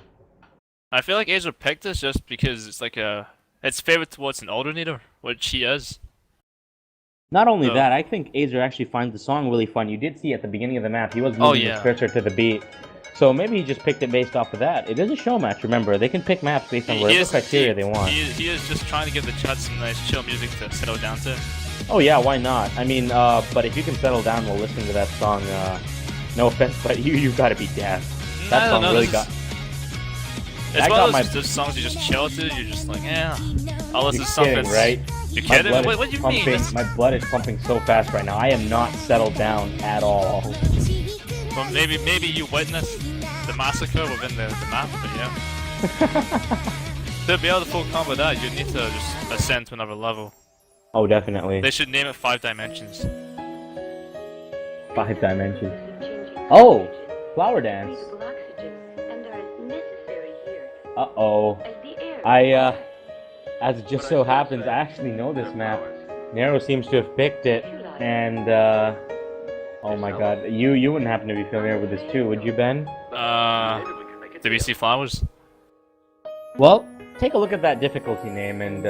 I feel like Azer picked this just because it's like it's favored towards an alternator, which he is. Not only So- that, I think Azer actually finds the song really fun. You did see at the beginning of the map, he was Oh, moving yeah. the cursor to the beat. So maybe he just picked it based off of that. It is a show match, remember. They can pick maps based on whatever criteria they want. He is just trying to give the chat some nice chill music to settle down to. Oh yeah, why not? I mean, but if you can settle down while listening to that song, no offense, but you've got to be deaf. That I song don't know, really this got... It's that one got of my- those songs you just chill to. You're just like, yeah. I'll listen You're to something. kidding, right? You My kidding? blood What, is what do you pumping, mean? This- My blood is pumping so fast right now. I am not settled down at all. Well, maybe you witnessed the massacre within the map, but yeah. To be able to full combo that, you need to just ascend to another level. Oh, definitely. They should name it 5 Dimensions. 5 dimensions. Oh! Flower dance. Uh-oh. As it just so happens, I actually know this map. NerO seems to have picked it, and, Oh my god. You wouldn't happen to be familiar with this too, would you, Ben? Did we see flowers? Well, take a look at that difficulty name and,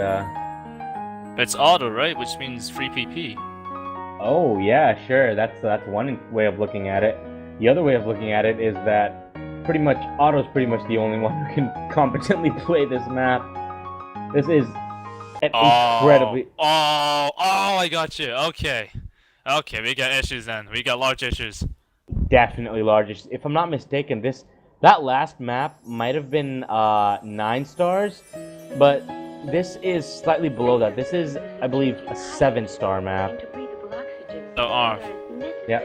It's auto, right? Which means free PP. oh, yeah, sure. That's one way of looking at it. The other way of looking at it is that pretty much Otto's pretty much the only one who can competently play this map. This is an incredibly... I got you. Okay. Okay, we got issues then. We got large issues. Definitely largest. If I'm not mistaken, that last map might have been 9 stars, but this is slightly below that. This is, I believe, a 7-star map. So, Arv. Yeah,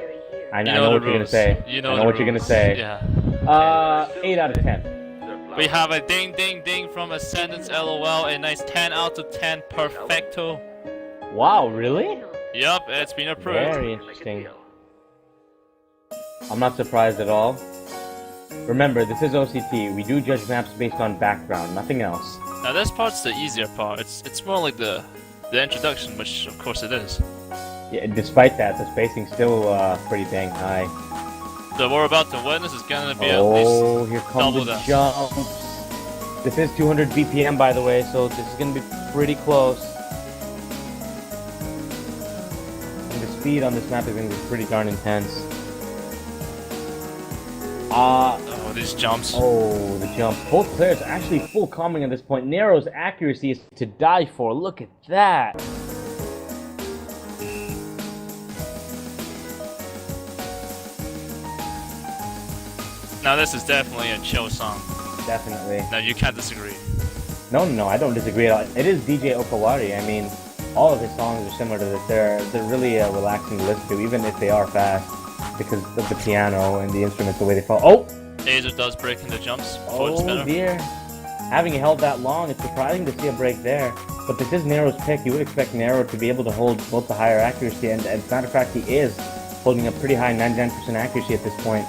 I You know the what you're gonna rules. say. You know I know the what you're gonna rules. say. Yeah. 8 out of 10. We have a ding ding ding from Ascendance LOL, a nice 10 out of 10 perfecto. Wow, really? Yup, it's been approved. Very interesting. I'm not surprised at all. Remember, this is OCT. We do judge maps based on background, nothing else. Now this part's the easier part. It's more like the introduction, which of course it is. Yeah, despite that, the spacing's still pretty dang high. So what we're about to witness is gonna be at Oh, least here come double the that. jumps. This is 200 BPM, by the way, so this is gonna be pretty close. And the speed on this map is gonna be pretty darn intense. Oh, these jumps. Oh, the jump. Both players are actually full combing at this point. NerO's accuracy is to die for. Look at that. Now this is definitely a chill song. Definitely. Now you can't disagree. No, I don't disagree at all. It is DJ Okawari. I mean, all of his songs are similar to this. They're really relaxing to listen to, even if they are fast, because of the piano and the instruments, the way they fall. Oh! Azer does break into jumps before the Oh spinner. dear. Having held that long, it's surprising to see a break there. But this is NerO's pick. You would expect NerO to be able to hold both the higher accuracy, and as a matter of fact, he is holding a pretty high 99% accuracy at this point.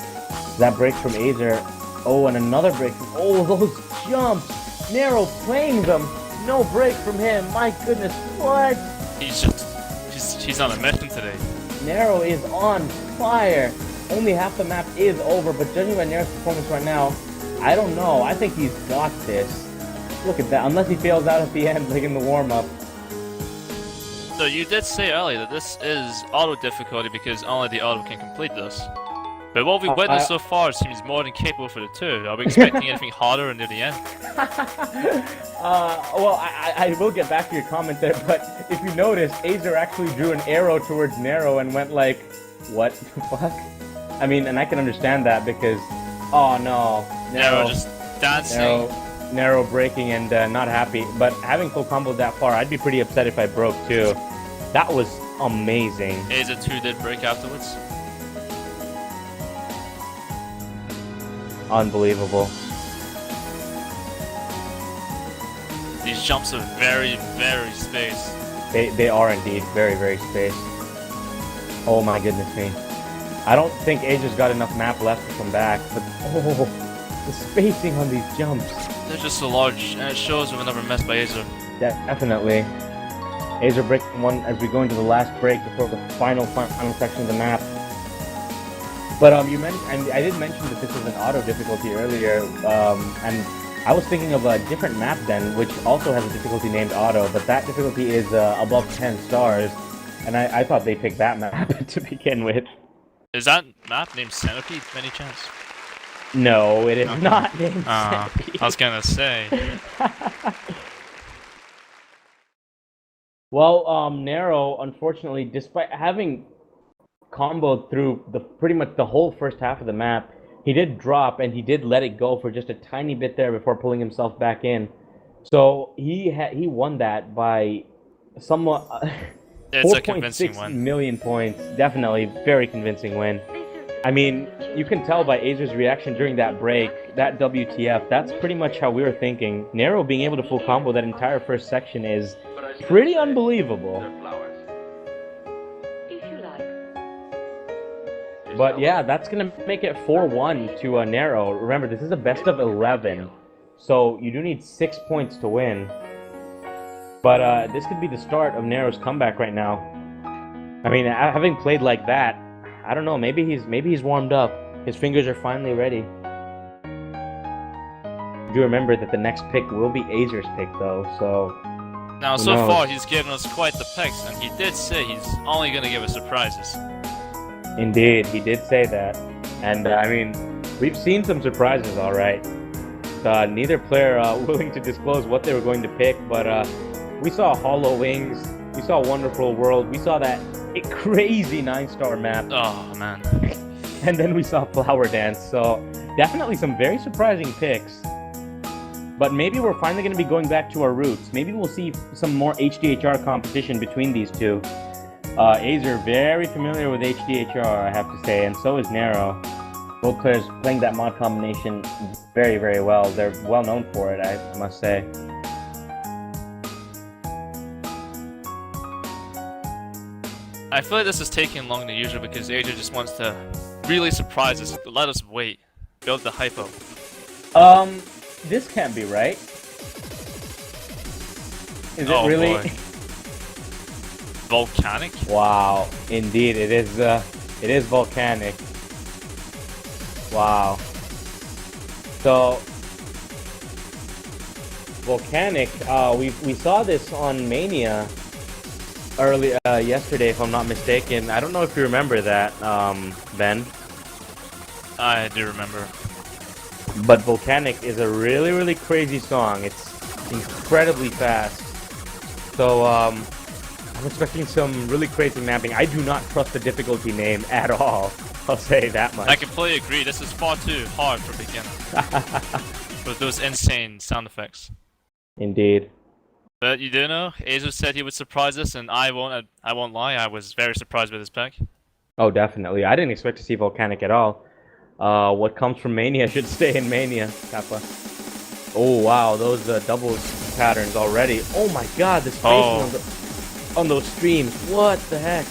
That break from Azer. Oh, and another break from... Oh, those jumps! NerO playing them! No break from him. My goodness, what? He's on a mission today. NerO is on fire. Only half the map is over, but judging by NerO's performance right now, I don't know. I think he's got this. Look at that. Unless he fails out at the end, like in the warm-up. So you did say earlier that this is auto difficulty because only the auto can complete this. But what we've witnessed so far seems more than capable for the two. Are we expecting anything harder near the end? Well, I will get back to your comment there, but if you notice, Azer actually drew an arrow towards NerO and went like, what the fuck? I mean, and I can understand that because, oh no, NerO just dancing. NerO breaking and not happy. But having full combo that far, I'd be pretty upset if I broke too. That was amazing. Azer 2 did break afterwards. Unbelievable. These jumps are very, very spaced. They are indeed very, very spaced. Oh my goodness me. I don't think Azer's got enough map left to come back, but oh, the spacing on these jumps. They're just so large, and it shows we were never messed by Azer. Definitely. Azer breaking one as we go into the last break before the final section of the map. But you mentioned, and I did mention that this was an auto difficulty earlier, and I was thinking of a different map then, which also has a difficulty named auto, but that difficulty is above 10 stars, and I thought they picked that map to begin with. Is that map named Centipede, by any chance? No, it is not named I was gonna say. Well, NerO, unfortunately, despite having comboed through pretty much the whole first half of the map, he did drop and he did let it go for just a tiny bit there before pulling himself back in. So he won that by somewhat 4.6 million points. Definitely very convincing win. I mean, you can tell by Azer's reaction during that break, that WTF, that's pretty much how we were thinking. NerO being able to full combo that entire first section is pretty unbelievable. But yeah, that's going to make it 4-1 to NerO. Remember, this is a best of 11, so you do need 6 points to win. But this could be the start of NerO's comeback right now. I mean, having played like that, I don't know. Maybe he's warmed up. His fingers are finally ready. Do remember that the next pick will be Azer's pick, though. So Now, who so knows? far, he's given us quite the picks, and he did say he's only gonna give us surprises. Indeed, he did say that. And I mean, we've seen some surprises, all right. Neither player willing to disclose what they were going to pick, but we saw Hollow Wings, we saw Wonderful World, we saw that crazy 9-star map, Oh man. and then we saw Flower Dance. So definitely some very surprising picks. But maybe we're finally going to be going back to our roots. Maybe we'll see some more HDHR competition between these two. Azer, very familiar with HDHR, I have to say, and so is NerO. Both players playing that mod combination very, very well. They're well known for it, I must say. I feel like this is taking longer than usual because Azer just wants to really surprise us. Let us wait. Build the hype up. This can't be right. Is Oh, it really? boy. Volcanic? Wow, indeed, it is volcanic. Wow. So, volcanic, we saw this on Mania early yesterday, if I'm not mistaken. I don't know if you remember that, Ben. I do remember. But Volcanic is a really, really crazy song. It's incredibly fast. So, I'm expecting some really crazy mapping. I do not trust the difficulty name at all. I'll say that much. I completely agree. This is far too hard for beginners. With those insane sound effects. Indeed. But you do know, Azer said he would surprise us, and I won't lie, I was very surprised with his pick. Oh, definitely. I didn't expect to see Volcanic at all. What comes from Mania should stay in Mania, Kappa. Oh, wow, those doubles patterns already. Oh my god, the spacing on those streams. What the heck?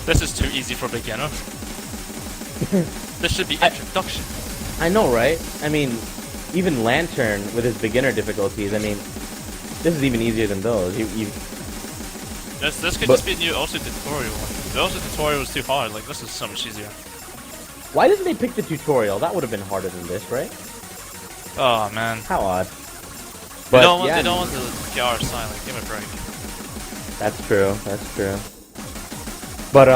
This is too easy for beginner. This should be introduction. I know, right? I mean, even Lantern with his beginner difficulties, I mean, this is even easier than those. This could just be a new OCT tutorial. The OCT tutorial was too hard, like this is so much easier. Why didn't they pick the tutorial? That would have been harder than this, right? Oh man. How odd. They But don't yeah, want the PR silent, give it a break. that's true. That's true. But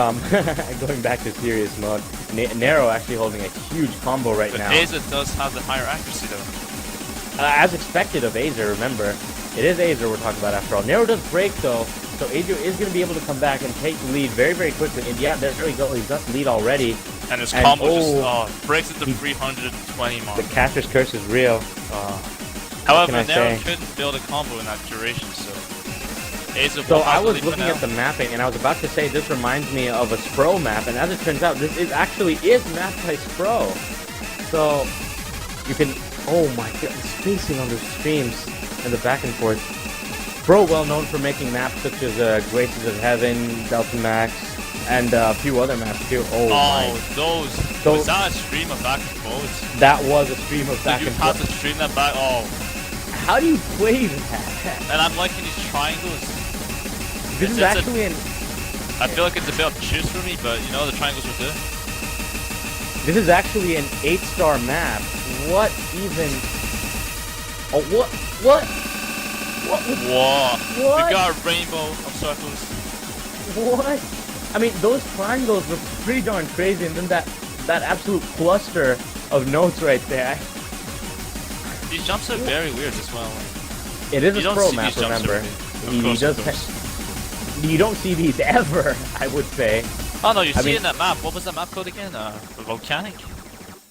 going back to serious mode, NerO actually holding a huge combo right But now. Azer does have the higher accuracy though. As expected of Azer, remember. It is Azer we're talking about after all. NerO does break though, so Azer is going to be able to come back and take the lead very, very quickly. And yeah, there we go. He's got the lead already. And his combo just breaks at the 320 mark. The Caster's Curse is real. However, can I NerO say? couldn't build a combo in that duration, so Azer So will I have the was lead for looking now. at the mapping, and I was about to say this reminds me of a Spro map, and as it turns out, this actually is mapped by Spro. So you can, oh my god, the spacing on the streams and the back and forth. Spro well known for making maps such as Graces of Heaven, Delta Max, and a few other maps too. Oh my. Those. So- Was that a stream of back and forwards? That was a stream of back Did you and have forth. to stream that back? Oh. How do you play that? And I'm liking these triangles. This is It's a- actually I feel like it's a bit obtuse for me, but you know, the triangles will do. This is actually an 8-star map. What even? Oh, what? What? What? Whoa. What? We got a rainbow of circles. What? I mean, those triangles were pretty darn crazy, and then that absolute cluster of notes right there. These jumps are very weird as well. It is a You don't pro see map, these jumps remember? every day. Of He course, does. of course. You don't see these ever, I would say. Oh no, you I see mean- in that map. What was that map called again? Volcanic?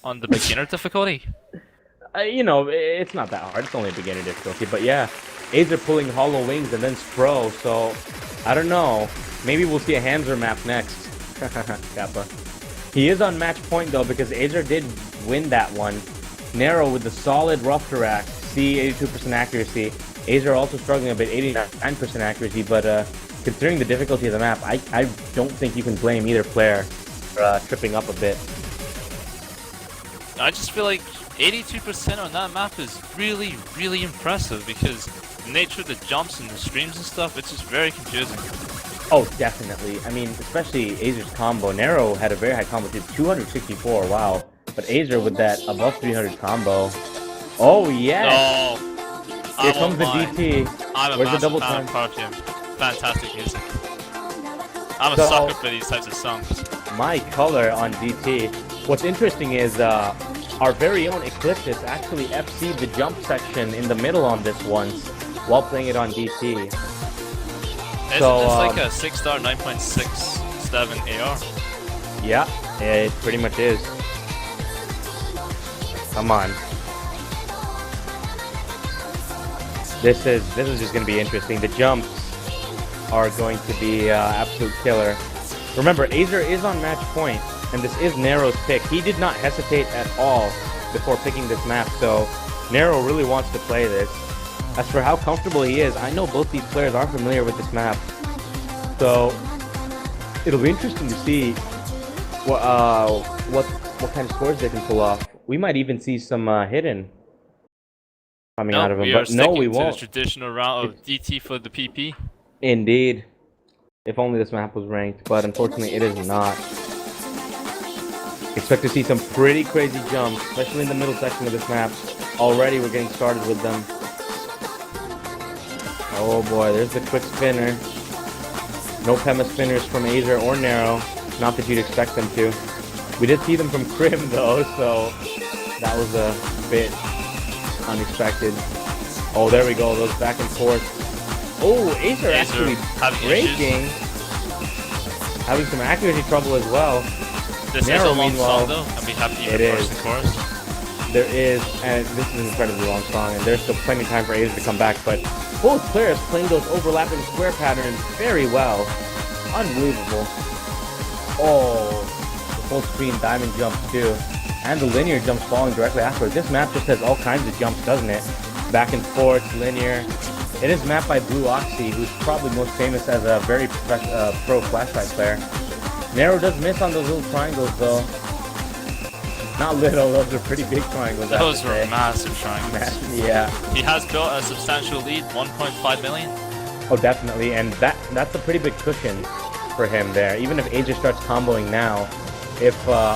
On the beginner difficulty? You know, it's not that hard. It's only a beginner difficulty, but yeah, Azer pulling Hollow Wings and then Spro. So I don't know. Maybe we'll see a Hanser map next. Kappa. He is on match point though because Azer did win that one. NerO with the solid rough direct. See, 82% accuracy. Azer also struggling a bit, 89% accuracy. But considering the difficulty of the map, I don't think you can blame either player for tripping up a bit. I just feel like 82% on that map is really, really impressive because the nature of the jumps and the streams and stuff, it's just very confusing. Oh, definitely. I mean, especially Azer's combo. NerO had a very high combo too, 264. Wow. But Azer with that above 300 combo. Oh yes. Oh, Here I comes won't the lie. DT. I'm a Where's the massive double fan time? of Perfume. Fantastic music. I'm a So- sucker for these types of songs. My color on DT. What's interesting is our very own Ecliptus actually FC'd the jump section in the middle on this once while playing it on DT. Isn't So, this like a 6-star 9.67 AR? Yeah, it pretty much is. Come on. This is just gonna be interesting. The jumps are going to be absolute killer. Remember, Azer is on match point, and this is NerO's pick. He did not hesitate at all before picking this map, so NerO really wants to play this. As for how comfortable he is, I know both these players are familiar with this map, so it'll be interesting to see what kind of scores they can pull off. We might even see some hidden coming out of him, we are but no, sticking we to the won't. traditional route of DT for the PP. Indeed. If only this map was ranked, but unfortunately it is not. Expect to see some pretty crazy jumps, especially in the middle section of this map. Already we're getting started with them. Oh boy, there's the quick spinner. No Pema spinners from Azer or NerO. Not that you'd expect them to. We did see them from Crim though, so that was a bit unexpected. Oh, there we go, those back and forth. Oh, Azer actually having breaking. Having some accuracy trouble as well. This is NerO, a long meanwhile, song though, and we have it even is. verse and chorus. There is, and this is an incredibly long song, and there's still plenty of time for Azer to come back, but both players playing those overlapping square patterns very well. Unbelievable. Oh, the full screen diamond jumps too. And the linear jumps falling directly afterwards. This map just has all kinds of jumps, doesn't it? Back and forth, linear. It is mapped by Blue Oxy, who's probably most famous as a very pro flashlight player. NerO does miss on those little triangles though. Not little, those are pretty big triangles. Those were massive triangles. Yeah. He has built a substantial lead, 1.5 million. Oh, definitely, and that's a pretty big cushion for him there. Even if Azer starts comboing now,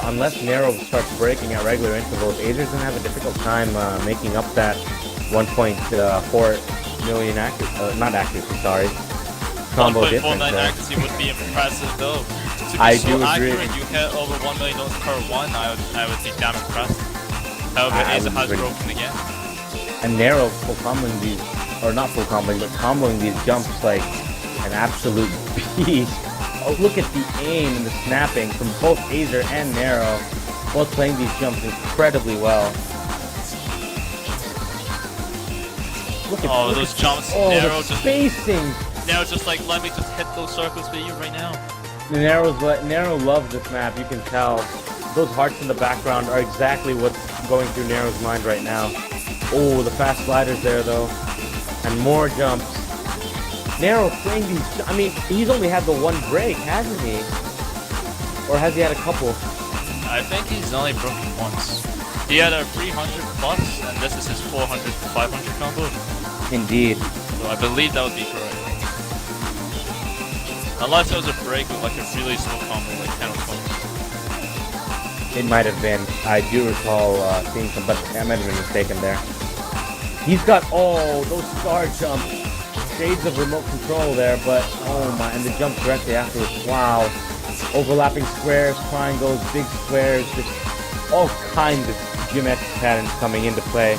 unless NerO starts breaking at regular intervals, Azer's gonna have a difficult time making up that 1.4 million not accuracy, sorry. Combo 1.49 difference there. accuracy would be impressive though. To be I so do agree. accurate, you hit over 1 million notes per one, I would be damn impressed. However, I Azer would has agree. broken again. And NerO full comboing these, or not full comboing, but comboing these jumps like an absolute beast. Oh, look at the aim and the snapping from both Azer and NerO, both playing these jumps incredibly well. Look at Those jumps, oh, NerO the just spacing. NerO just like, let me just hit those circles for you right now. NerO loves this map, you can tell. Those hearts in the background are exactly what's going through NerO's mind right now. Oh, the fast sliders there though. And more jumps. NerO playing these, I mean, he's only had the one break, hasn't he? Or has he had a couple? I think he's only broken once. He had a 300 plus, and this is his 400 to 500 combo. Indeed. So I believe that would be correct. Unless it was a break with like a really slow combo, like 10 or 12. It might have been. I do recall seeing some, but I might have been mistaken there. He's got, oh, those star jumps. Shades of remote control there, but oh my, and the jump directly afterwards. Wow. Overlapping squares, triangles, big squares, just all kinds of geometric patterns coming into play.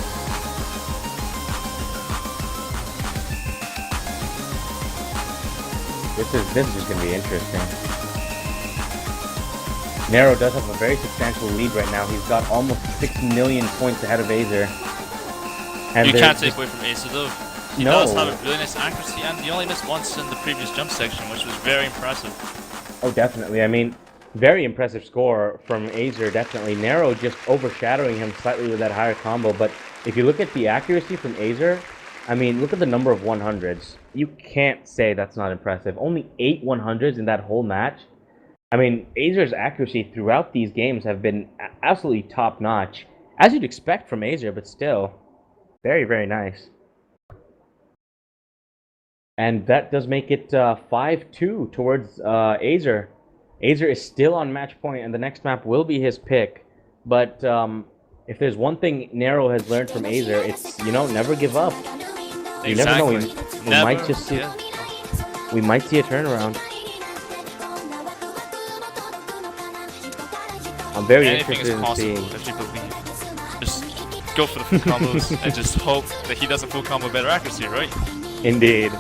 This is just gonna be interesting. NerO does have a very substantial lead right now. He's got almost 6 million points ahead of Azer. And You can't take away from Azer though. He No. does have a really nice accuracy, and he only missed once in the previous jump section, which was very impressive. Oh, definitely. I mean, very impressive score from Azer, definitely. NerO just overshadowing him slightly with that higher combo, but if you look at the accuracy from Azer, I mean, look at the number of 100s. You can't say that's not impressive. Only 8 100s in that whole match. I mean, Azer's accuracy throughout these games have been absolutely top-notch, as you'd expect from Azer, but still, very, very nice. And that does make it 5-2 towards Azer. Azer is still on match point, and the next map will be his pick. But if there's one thing NerO has learned from Azer, it's, never give up. You never know. We might just see. Yeah. We might see a turnaround. I'm very Anything interested is in possible seeing. if you believe. Just go for the full combos and just hope that he doesn't full combo better accuracy, right? Indeed.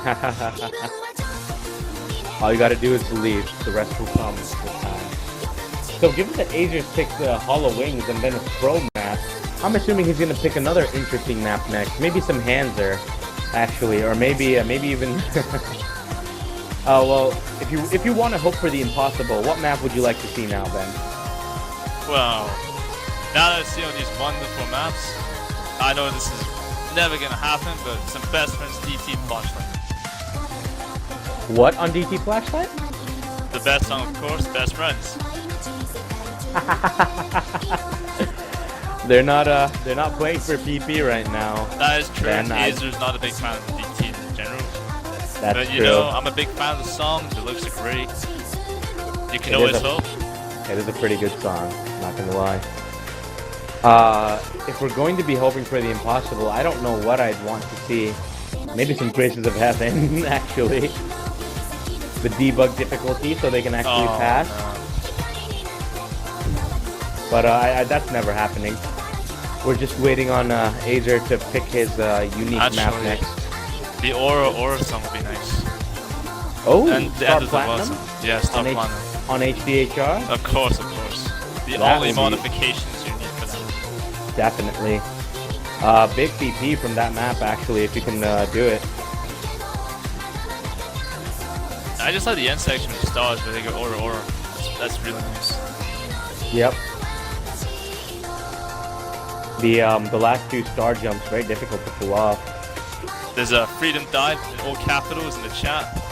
All you gotta do is believe. The rest will come with time. So given that Azer's picked Hollow Wings and then a Pro map, I'm assuming he's gonna pick another interesting map next. Maybe some Hanzer, actually, or maybe even. Oh well, if you want to hope for the impossible, what map would you like to see now, Ben? Well, now that I see on these wonderful maps, I know this is never gonna happen, but some best friends DT flashlight. What on DT Flashlight? The best song, of course, best friends. They're not playing for PP right now. That is true. Then Azer's not a big fan of the DT in general. That's But you true. know, I'm a big fan of the songs. It looks great. You can It always is hope. It is a pretty good song, not gonna lie. If we're going to be hoping for the impossible, I don't know what I'd want to see. Maybe some Graces of Heaven, actually. The debug difficulty, so they can actually pass. No. But that's never happening. We're just waiting on Azer to pick his unique map Actually, next. The Aura song would be nice. Oh, And the Star end of the Platinum? song. Yeah, Star Platinum. On HDHR? Of course. The That only would be- modifications you need for that. Definitely. Big PP from that map, actually, if you can do it. I just like the end section of the stars where they go Aura. That's really nice. Yep. The last two star jumps, very difficult to pull off. There's a freedom dive in all capitals in the chat.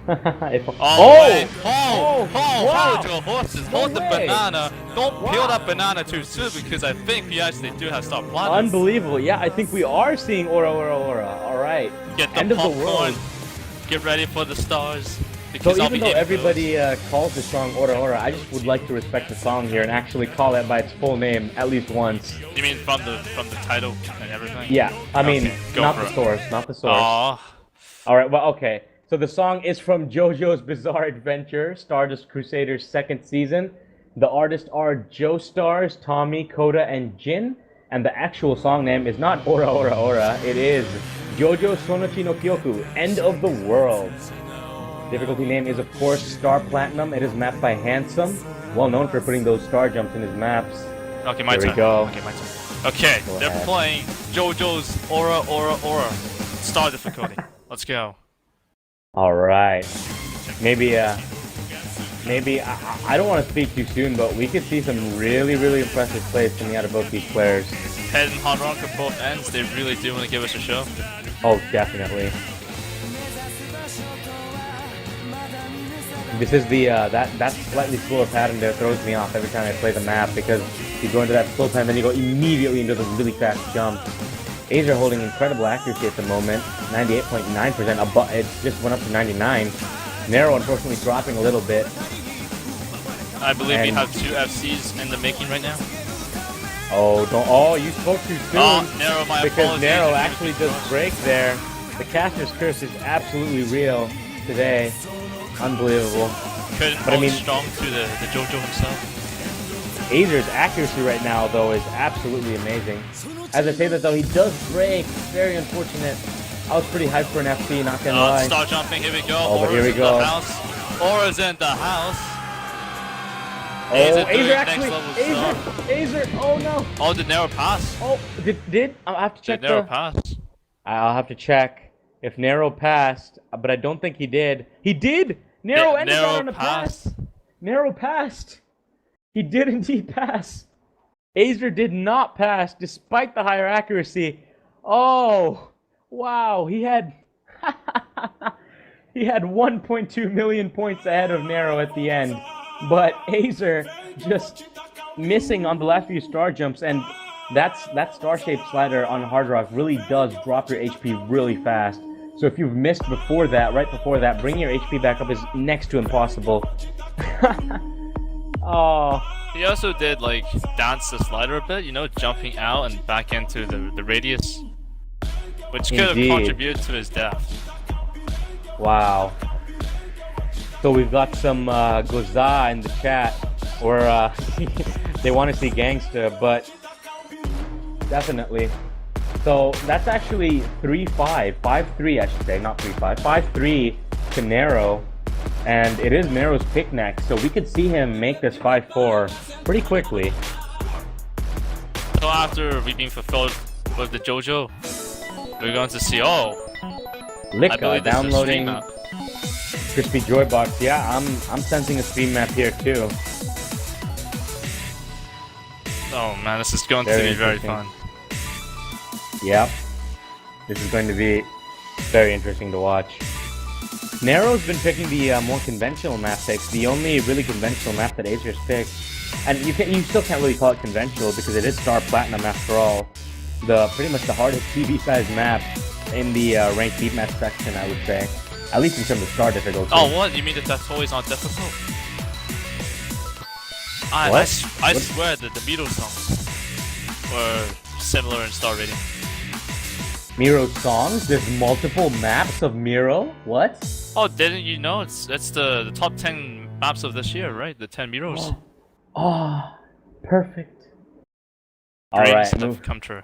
If- Wait. wow. Hold your horses, No hold the way. banana. Don't Wow. peel that banana too soon because I think we actually do have Star Platinum. Unbelievable. Yeah, I think we are seeing Aura. All right. Get the End of the popcorn. world. Get ready for the stars. So Because I'll even be though hitting everybody calls the song Aura, I just would like to respect the song here and actually call it by its full name at least once. those. You mean from the title and everything? Yeah, I mean, Okay, go not for the it. source, not the source. Aww. All right, well, okay. So the song is from JoJo's Bizarre Adventure, Stardust Crusaders' second season. The artists are Joestars, Tommy, Koda, and Jin. And the actual song name is not Aura. It is JoJo Sonochi no Kyoku, End of the World. Difficulty name is, of course, Star Platinum. It is mapped by Handsome, well known for putting those star jumps in his maps. Okay, my Here turn. we go. Okay, my turn. Okay, Go they're ahead. playing JoJo's Aura. Star difficulty. Let's go. All right. Maybe I don't want to speak too soon, but we could see some really impressive plays coming out of both these players. Head and hard rock at both ends. They really do want to give us a show. Oh, definitely. This is the that slightly slower pattern there throws me off every time I play the map because you go into that slow pattern, then you go immediately into the really fast jump. Azer holding incredible accuracy at the moment, 98.9%. It just went up to 99. NerO unfortunately dropping a little bit. I believe we And- have two FCs in the making right now. Oh, you spoke too soon. Oh, NerO, my Because apologies. NerO actually does break there. The caster's curse is absolutely real today. Unbelievable. Couldn't But I hold mean- strong to the JoJo himself. Azer's accuracy right now, though, is absolutely amazing. As I say that, though, he does break. Very unfortunate. I was pretty hyped for an FC, not gonna lie. Start jumping, here we go. Oh, but Aura's here we in go. the house. Aura's in the house. Oh, Azer doing Azer next actually, level stuff. Azer, oh no. Oh, did NerO pass? Oh, did, I'll have to check Did NerO pass? I'll have to check if NerO passed, but I don't think he did. He did! NerO ended that on a pass. NerO passed. He did indeed pass. Azer did not pass despite the higher accuracy. Oh, wow. He had 1.2 million points ahead of NerO at the end. But Azer just missing on the last few star jumps, and that star-shaped slider on Hard Rock really does drop your HP really fast. So if you've missed before that, right before that, bringing your HP back up is next to impossible. Oh, He also did like dance the slider a bit, you know, jumping out and back into the radius, which could have Indeed. contributed to his death. wow. So we've got some Goza in the chat, or they want to see Gangsta, but definitely. So that's actually 3-5, 5-3 I should say, not 3-5, 5-3 to NerO, and it is NerO's pick next, so we could see him make this 5-4 pretty quickly. So after we've been fulfilled with the JoJo, we're going to see, oh, I Licka believe this is a stream downloading map. Crispy Joy Box. Yeah, I'm sensing a stream map here too. Oh man, this is going to Very be very interesting. fun. Yep. This is going to be very interesting to watch. NerO's been picking the more conventional map picks, the only really conventional map that Azer's picked. And you still can't really call it conventional because it is Star Platinum after all. Pretty much the hardest TV-sized map in the ranked beat match section, I would say. At least in terms of star difficulty. Oh, what? You mean that that's always not difficult? I What? swear that the Miro songs were similar in star rating. Miro songs? There's multiple maps of Miro? What? Oh, didn't you know? It's the top 10 maps of this year, right? The 10 Miros. Oh, perfect. Dreams Alright, have come true.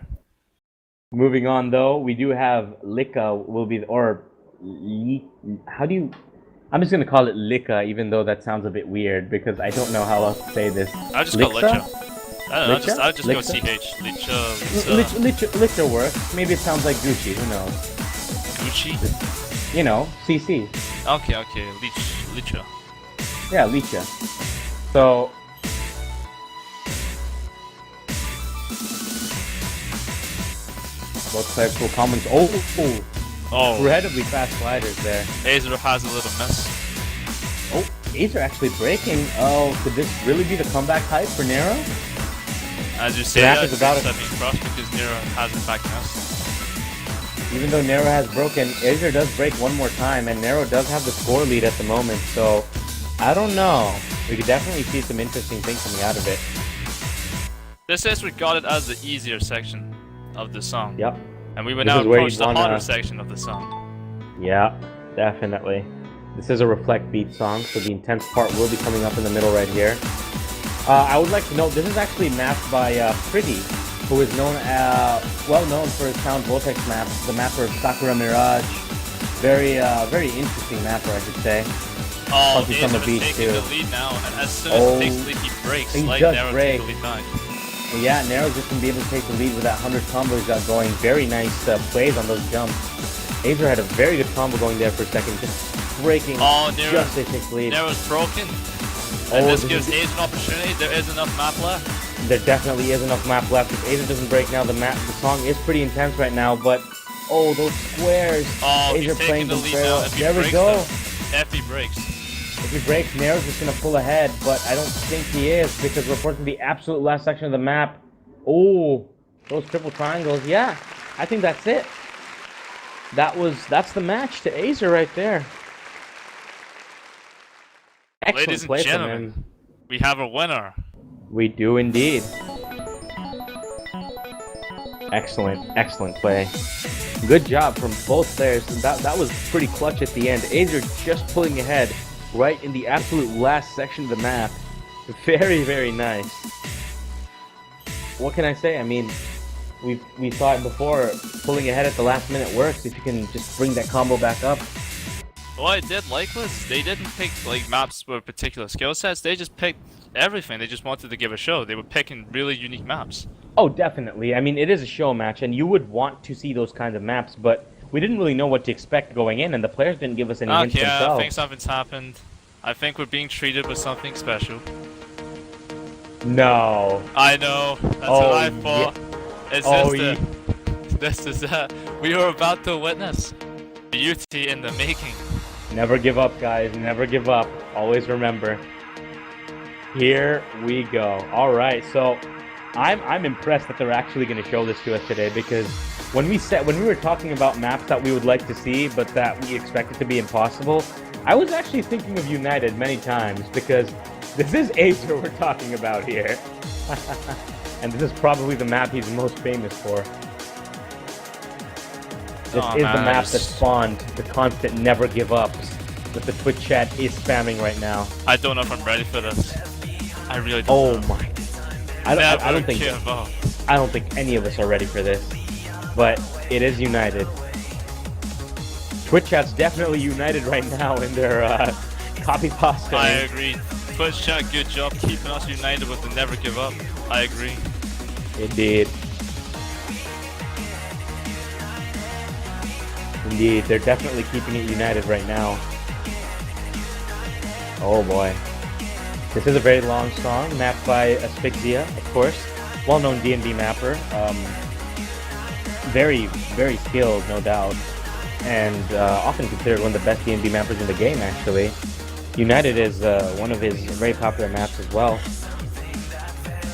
moving on though, we do have Licka will be, or how do you, I'm just gonna call it Licka even though that sounds a bit weird because I don't know how else to say this. I just go Lixa? Licha. I don't know, I'll just go Lixa? CH. Licha. Licha works. Maybe it sounds like Gucci, who knows? Gucci? You know, CC. Okay. Licha. Yeah, Licha. So, both players will comments. Oh, Incredibly fast sliders there. Azer has a little miss. Oh, Azer actually breaking. Oh, could this really be the comeback hype for NerO? As you say, Snap that is about being crossed because NerO has in fact missed. Even though NerO has broken, Azer does break one more time, and NerO does have the score lead at the moment, so I don't know. We could definitely see some interesting things coming out of it. This is regarded as the easier section of the song. Yep. And we will This now is where approach you'd the wanna- harder section of the song. Yeah, definitely. This is a reflect beat song, so the intense part will be coming up in the middle right here. I would like to note, this is actually mapped by Pretty, who is known well known for his Sound Vortex maps, the mapper of Sakura Mirage. Very interesting mapper, I should say. Oh, Punches on the Azer beach, is taking too. the lead now, and as soon as he takes the lead, he breaks. He Like does NerO break. took the lead back. And yeah, NerO's just gonna be able to take the lead with that 100 combo he's got going. Very nice plays on those jumps. Azer had a very good combo going there for a second, just breaking Oh, NerO. just to take the lead. NerO's broken. And Oh, this this gives is- Azer an opportunity. There is enough map left. There definitely is enough map left. If Azer doesn't break now, the song is pretty intense right now, but oh, those squares. Oh, Azer he's playing taking the them lead very now. well. If he There we breaks go. them. If he breaks. If he breaks, NerO's just gonna pull ahead, but I don't think he is because we're approaching the absolute last section of the map. Oh, those triple triangles. Yeah, I think that's it. That's the match to Azer right there. Excellent Ladies and play from gentlemen, him. we have a winner. We do indeed. Excellent play. Good job from both players. That was pretty clutch at the end. Azer just pulling ahead right in the absolute last section of the map. Very nice. What can I say? I mean, we saw it before. Pulling ahead at the last minute works if you can just bring that combo back up. What I did like was they didn't pick like maps with particular skill sets. They just picked everything. They just wanted to give a show. They were picking really unique maps. Oh, definitely. I mean, it is a show match, and you would want to see those kinds of maps, but we didn't really know what to expect going in, and the players didn't give us any hints Okay, I themselves. think something's happened. I think we're being treated with something special. No. I know. That's Oh, what I thought. It's Oh, we are about to witness beauty in the making. Never give up, guys. Never give up. Always remember. Here we go. All right, so I'm impressed that they're actually going to show this to us today, because when we were talking about maps that we would like to see but that we expected to be impossible, I was actually thinking of United many times, because this is Azer we're talking about here. And this is probably the map he's most famous for. This is the map that spawned the constant never give ups that the Twitch chat is spamming right now. I don't know if I'm ready for this. I really don't Oh know. my. I don't think any of us are ready for this. But it is United. Twitch chat's definitely united right now in their copy pasta. I agree. Twitch chat, good job keeping us united with the never give up. I agree. Indeed. Indeed, they're definitely keeping it united right now. Oh boy. This is a very long song, mapped by Asphyxia, of course. Well-known D&D mapper. Very, very skilled, no doubt. And often considered one of the best D&D mappers in the game, actually. United is one of his very popular maps as well.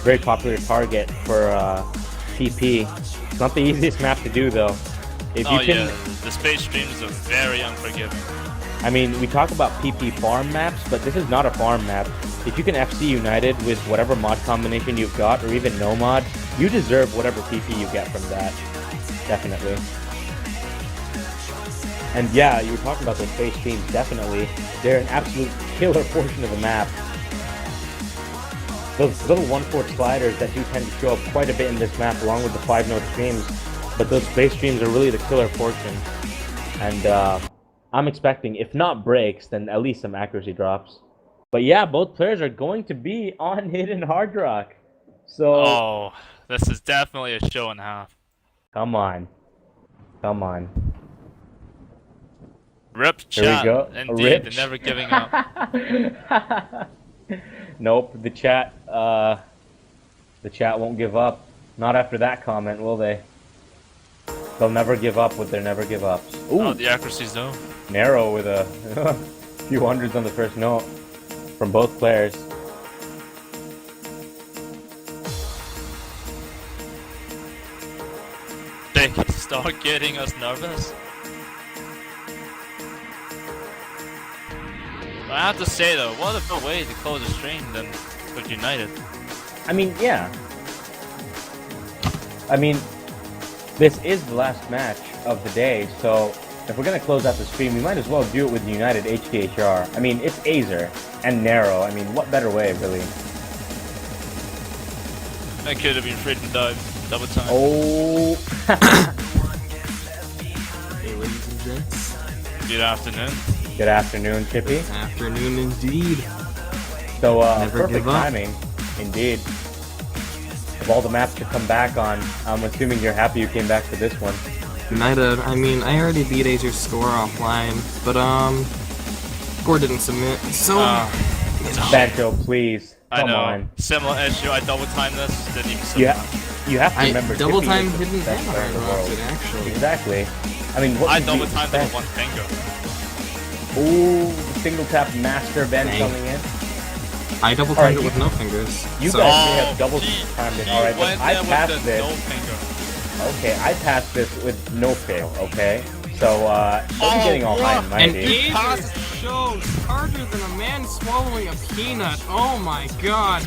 Very popular target for PP. It's not the easiest map to do, though. If you can, the space streams are very unforgiving. I mean, we talk about PP farm maps, but this is not a farm map. If you can FC United with whatever mod combination you've got, or even no mod, you deserve whatever PP you get from that. Definitely. And yeah, you were talking about those space streams, definitely. They're an absolute killer portion of the map. Those little 1/4 sliders that do tend to show up quite a bit in this map, along with the 5-node streams. But those space streams are really the killer portion. And I'm expecting, if not breaks, then at least some accuracy drops. But yeah, both players are going to be on Hidden Hard Rock. So... Oh, this is definitely a show and a half. Come on. Come on. Rip Here we chat, go. indeed, Rip they're never giving up. Nope, the chat won't give up. Not after that comment, will they? They'll never give up with their never give ups. Ooh, Oh, the accuracy's though. NerO with a few hundreds on the first note from both players. They start getting us nervous. I have to say though, what a better way to close the stream than with United. I mean, yeah. I mean, this is the last match of the day, so if we're gonna close out the stream, we might as well do it with United HDHR. I mean, it's Azer and NerO. I mean, what better way, really? That could have been freaking double time. Oh. Hey, ladies and gents. Good afternoon. Good afternoon, Chippy. Afternoon indeed. So, Never perfect give up. timing, indeed. Of all the maps to come back on, I'm assuming you're happy you came back to this one. United, I mean, I already beat Azer's score offline, but, score didn't submit, so... Banjo, please. I Come know. on. Similar issue, I double timed this, didn't even submit. You have to remember, double Chippy time is the didn't best player in the world. it, actually. Exactly. I mean, what I could double you timed it with expect? one finger. Ooh, single tap master Ben Dang. coming in. I double Alright, timed it with no fingers. You so, guys may have double timed it, alright, but went I there with passed the this. no finger. Okay, I passed this with no fail, okay? So, don't be getting all high and and mighty. Azer shows harder than a man swallowing a peanut. Oh my god.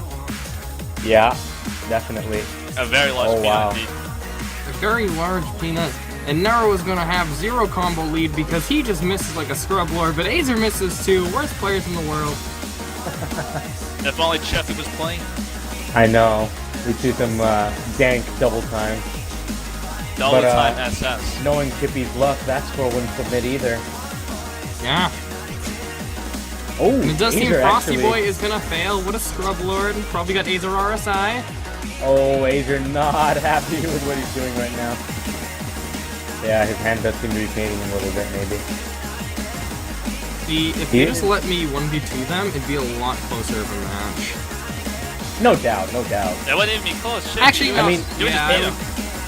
Yeah, definitely. A very large Oh, peanut wow. indeed. A very large peanut. And NerO is gonna have 0 combo lead because he just misses like a scrub lord, but Azer misses too. Worst players in the world. If only Cheffy was playing. I know. We see some dank double time. Double But, time SS. Knowing Chippy's luck, that score wouldn't submit either. Yeah. Oh, And it does seem Azer Frosty actually. Boy is gonna fail. What a scrub lord. Probably got Azer RSI. Oh, Azer not happy with what he's doing right now. Yeah, his hand does seem to be fading a little bit, maybe. See, if Yeah. you just let me 1v2 them, it'd be a lot closer of a match. No doubt, no doubt. That wouldn't even be close. Shit, Actually, you no. I mean, you yeah, just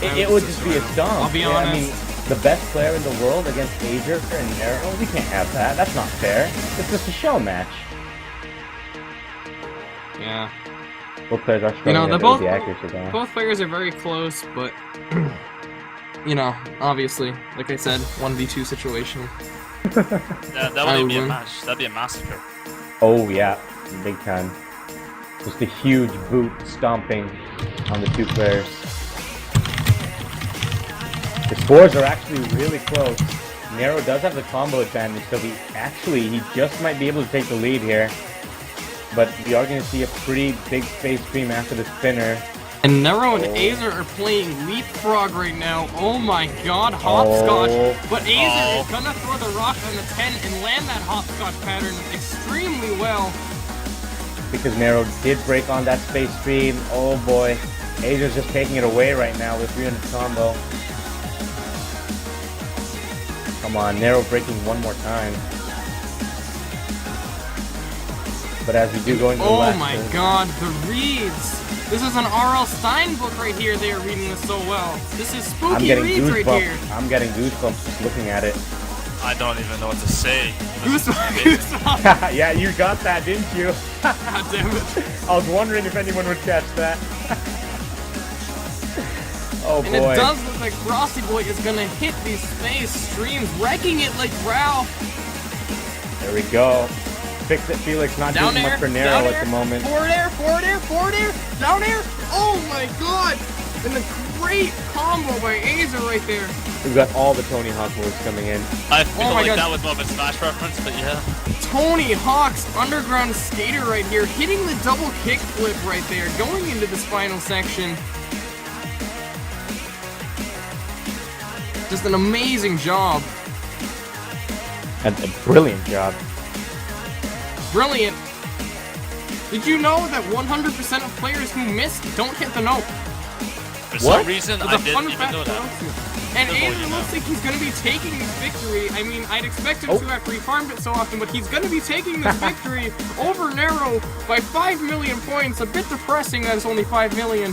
beat I him. It would just be a stomp. I'll be Yeah, I mean, honest. the best player in the world against Azer and NerO, we can't have that. That's not fair. It's just a show match. Yeah. Both players are You struggling know, a bit with the accuracy there. both players are very close, but you know, obviously, like I said, 1v2 situation. That I wouldn't be a win. match. That'd be a massacre. Oh yeah, big time. Just a huge boot stomping on the two players. The scores are actually really close. NerO does have the combo advantage, so he just might be able to take the lead here. But we are going to see a pretty big space stream after the spinner. And NerO and Azer are playing leapfrog right now. Oh my god, hopscotch. Oh. But Azer is gonna throw the rock on the 10 and land that hopscotch pattern extremely well. Because NerO did break on that space stream. Oh boy. Azer's just taking it away right now with 300 combo. Come on, NerO breaking one more time. But as we do go into the last... Oh my god, the reads. This is an R.L. Stein book right here. They are reading this so well. This is I'm spooky getting reads right here. goosebumps. I'm getting goosebumps just looking at it. I don't even know what to say. Goosebumps. Yeah, you got that, didn't you? God damn it. I was wondering if anyone would catch that. Oh And boy. it does look like Frosty Boy is gonna hit these space streams, wrecking it like Ralph. There we go. Fix it, Felix. Not Down doing air, much for down NerO at air, the moment. forward air, forward air, forward air, down air. Oh my god! And a great combo by Azer right there. We've got all the Tony Hawk moves coming in. I feel Oh my like God. that was more of a Smash reference, but yeah. Tony Hawk's underground skater right here, hitting the double kickflip right there, going into this final section. Just an amazing job. And a brilliant job. Brilliant. Did you know that 100% of players who missed don't hit the note? For some reason, I The didn't fun even fact know that. about you. And The more Azer you know. looks like he's going to be taking this victory. I mean, I'd expect him to after he farmed it so often, but he's going to be taking this victory over NerO by 5 million points. A bit depressing that it's only 5 million,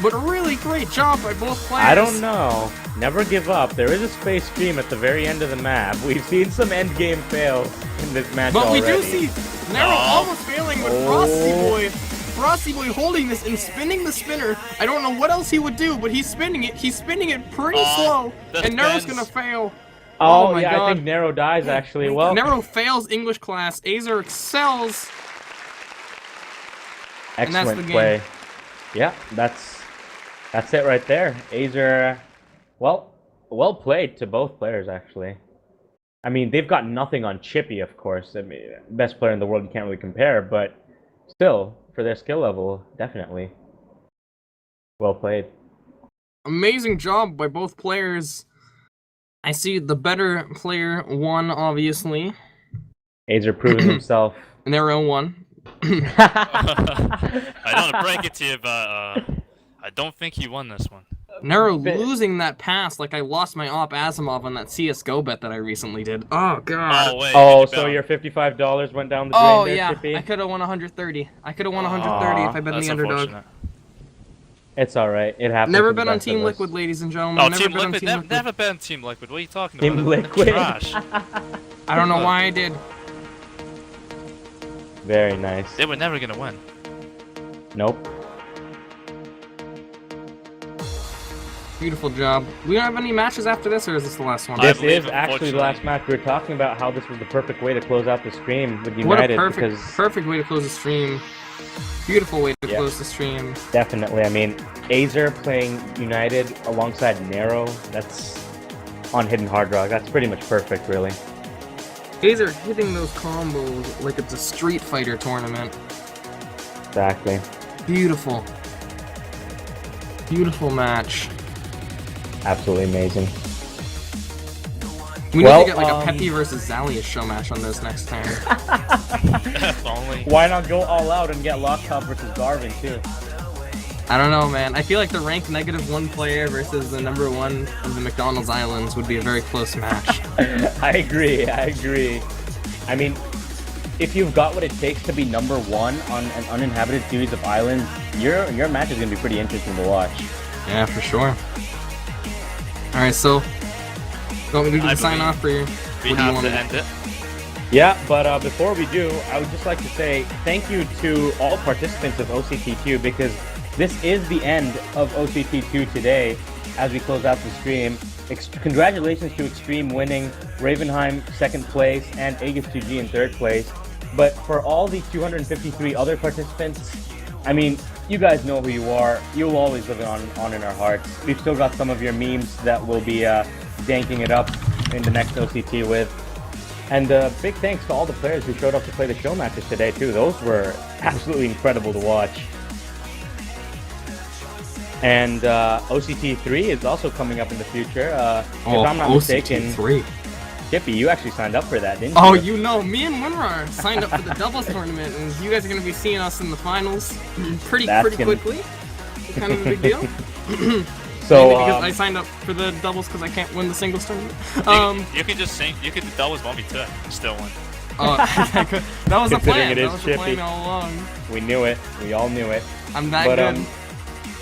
but a really great job by both players. I don't know. Never give up. There is a space stream at the very end of the map. We've seen some end game fails in this match But already. we do see NerO almost failing with Frosty Boy holding this and spinning the spinner. I don't know what else he would do, but he's spinning it. He's spinning it pretty slow, the and NerO's spins. gonna fail. Oh, my yeah, god. I think NerO dies actually. Well, NerO fails English class. Azer excels. and that's excellent the game. play. Yeah, that's it right there. Azer, well played to both players actually. I mean, they've got nothing on Chippy, of course. I mean, best player in the world, you can't really compare, but still, for their skill level, definitely. Well played. Amazing job by both players. I see the better player won, obviously. Azer proving himself. NerO won. I don't want to break it to you, but I don't think he won this one. NerO losing that pass like I lost my Op Asimov on that CSGO bet that I recently did. Oh, God. Oh, wait. Oh, you so bet. your $55 went down the drain Oh, there, yeah. Chippy? I could have won 130. I could have won 130 if I bet on That's the underdog. unfortunate. It's alright. It happens. Never to the been on best of Team us. Liquid, ladies and gentlemen. Oh, never Team been on Liquid? Team Never, Liquid. never been Team Liquid. What are you talking Team about? Liquid. Trash. I don't know why I did. Very nice. They were never gonna win. Nope. Beautiful job. We don't have any matches after this, or is this the last one? I This believe, is actually the unfortunately. last match. We were talking about how this was the perfect way to close out the stream with What a United perfect, because perfect way to close the stream. Beautiful way to Yeah. close the stream. definitely, I mean, Azer playing United alongside NerO, that's on Hidden Hard Rock. That's pretty much perfect, really. Azer hitting those combos like it's a Street Fighter tournament. Exactly. Beautiful. Beautiful match. Absolutely amazing. We Well, need to get like a Peppy versus Zalius show match on this next time. If only. Why not go all out and get Locktop versus Garvin, too? I don't know, man. I feel like the rank -1 player versus the #1 of the McDonald's Islands would be a very close match. I agree. I mean, if you've got what it takes to be #1 on an uninhabited series of islands, your match is going to be pretty interesting to watch. Yeah, for sure. Alright, so... You want me to do I the sign believe off for you? We What do you have want to me end it. Yeah, but before we do, I would just like to say thank you to all participants of OCT2 because this is the end of OCT2 today as we close out the stream. Congratulations to Extreme winning, Ravenheim second place, and Aegis2G in third place. But for all the 253 other participants, I mean, you guys know who you are. You'll always live on in our hearts. We've still got some of your memes that we'll be danking it up in the next OCT with. And big thanks to all the players who showed up to play the show matches today too. Those were absolutely incredible to watch. And OCT3 is also coming up in the future. If I'm not mistaken, OCT3. Skippy, you actually signed up for that, didn't you? Oh, you know, me and Winrar signed up for the doubles tournament, and you guys are going to be seeing us in the finals pretty quickly. It's kind of a big deal. So, mainly because I signed up for the doubles because I can't win the singles tournament. You can just sing. You could doubles 1v2. Still win. That was the Considering plan. it is That was the Chippy. plan all along. We knew it. We all knew it. I'm that But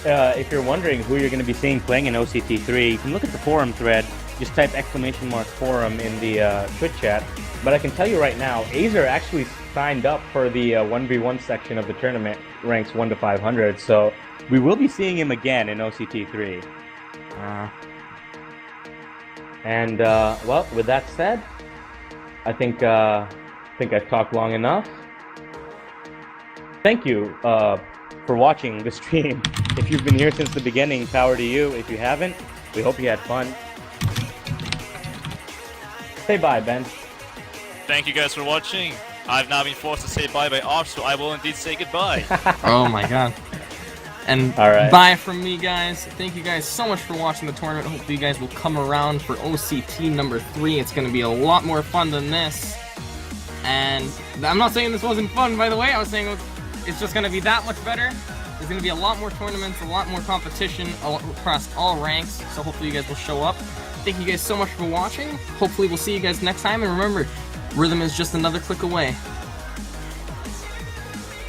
good. if you're wondering who you're going to be seeing playing in OCT3, you can look at the forum thread. Just type !forum in the Twitch chat. But I can tell you right now, Azer actually signed up for the 1v1 section of the tournament, ranks 1 to 500. So we will be seeing him again in OCT3. And well, with that said, I think I've talked long enough. Thank you for watching the stream. If you've been here since the beginning, power to you. If you haven't, we hope you had fun. Say bye, Ben. Thank you guys for watching. I've now been forced to say bye by Arf, so I will indeed say goodbye. Oh my god. And All right. bye from me, guys. Thank you guys so much for watching the tournament. Hopefully you guys will come around for OCT number 3. It's going to be a lot more fun than this. And I'm not saying this wasn't fun, by the way. I was saying it's just going to be that much better. There's going to be a lot more tournaments, a lot more competition across all ranks. So hopefully you guys will show up. Thank you guys so much for watching. Hopefully we'll see you guys next time. And remember, Rhythm is just another click away.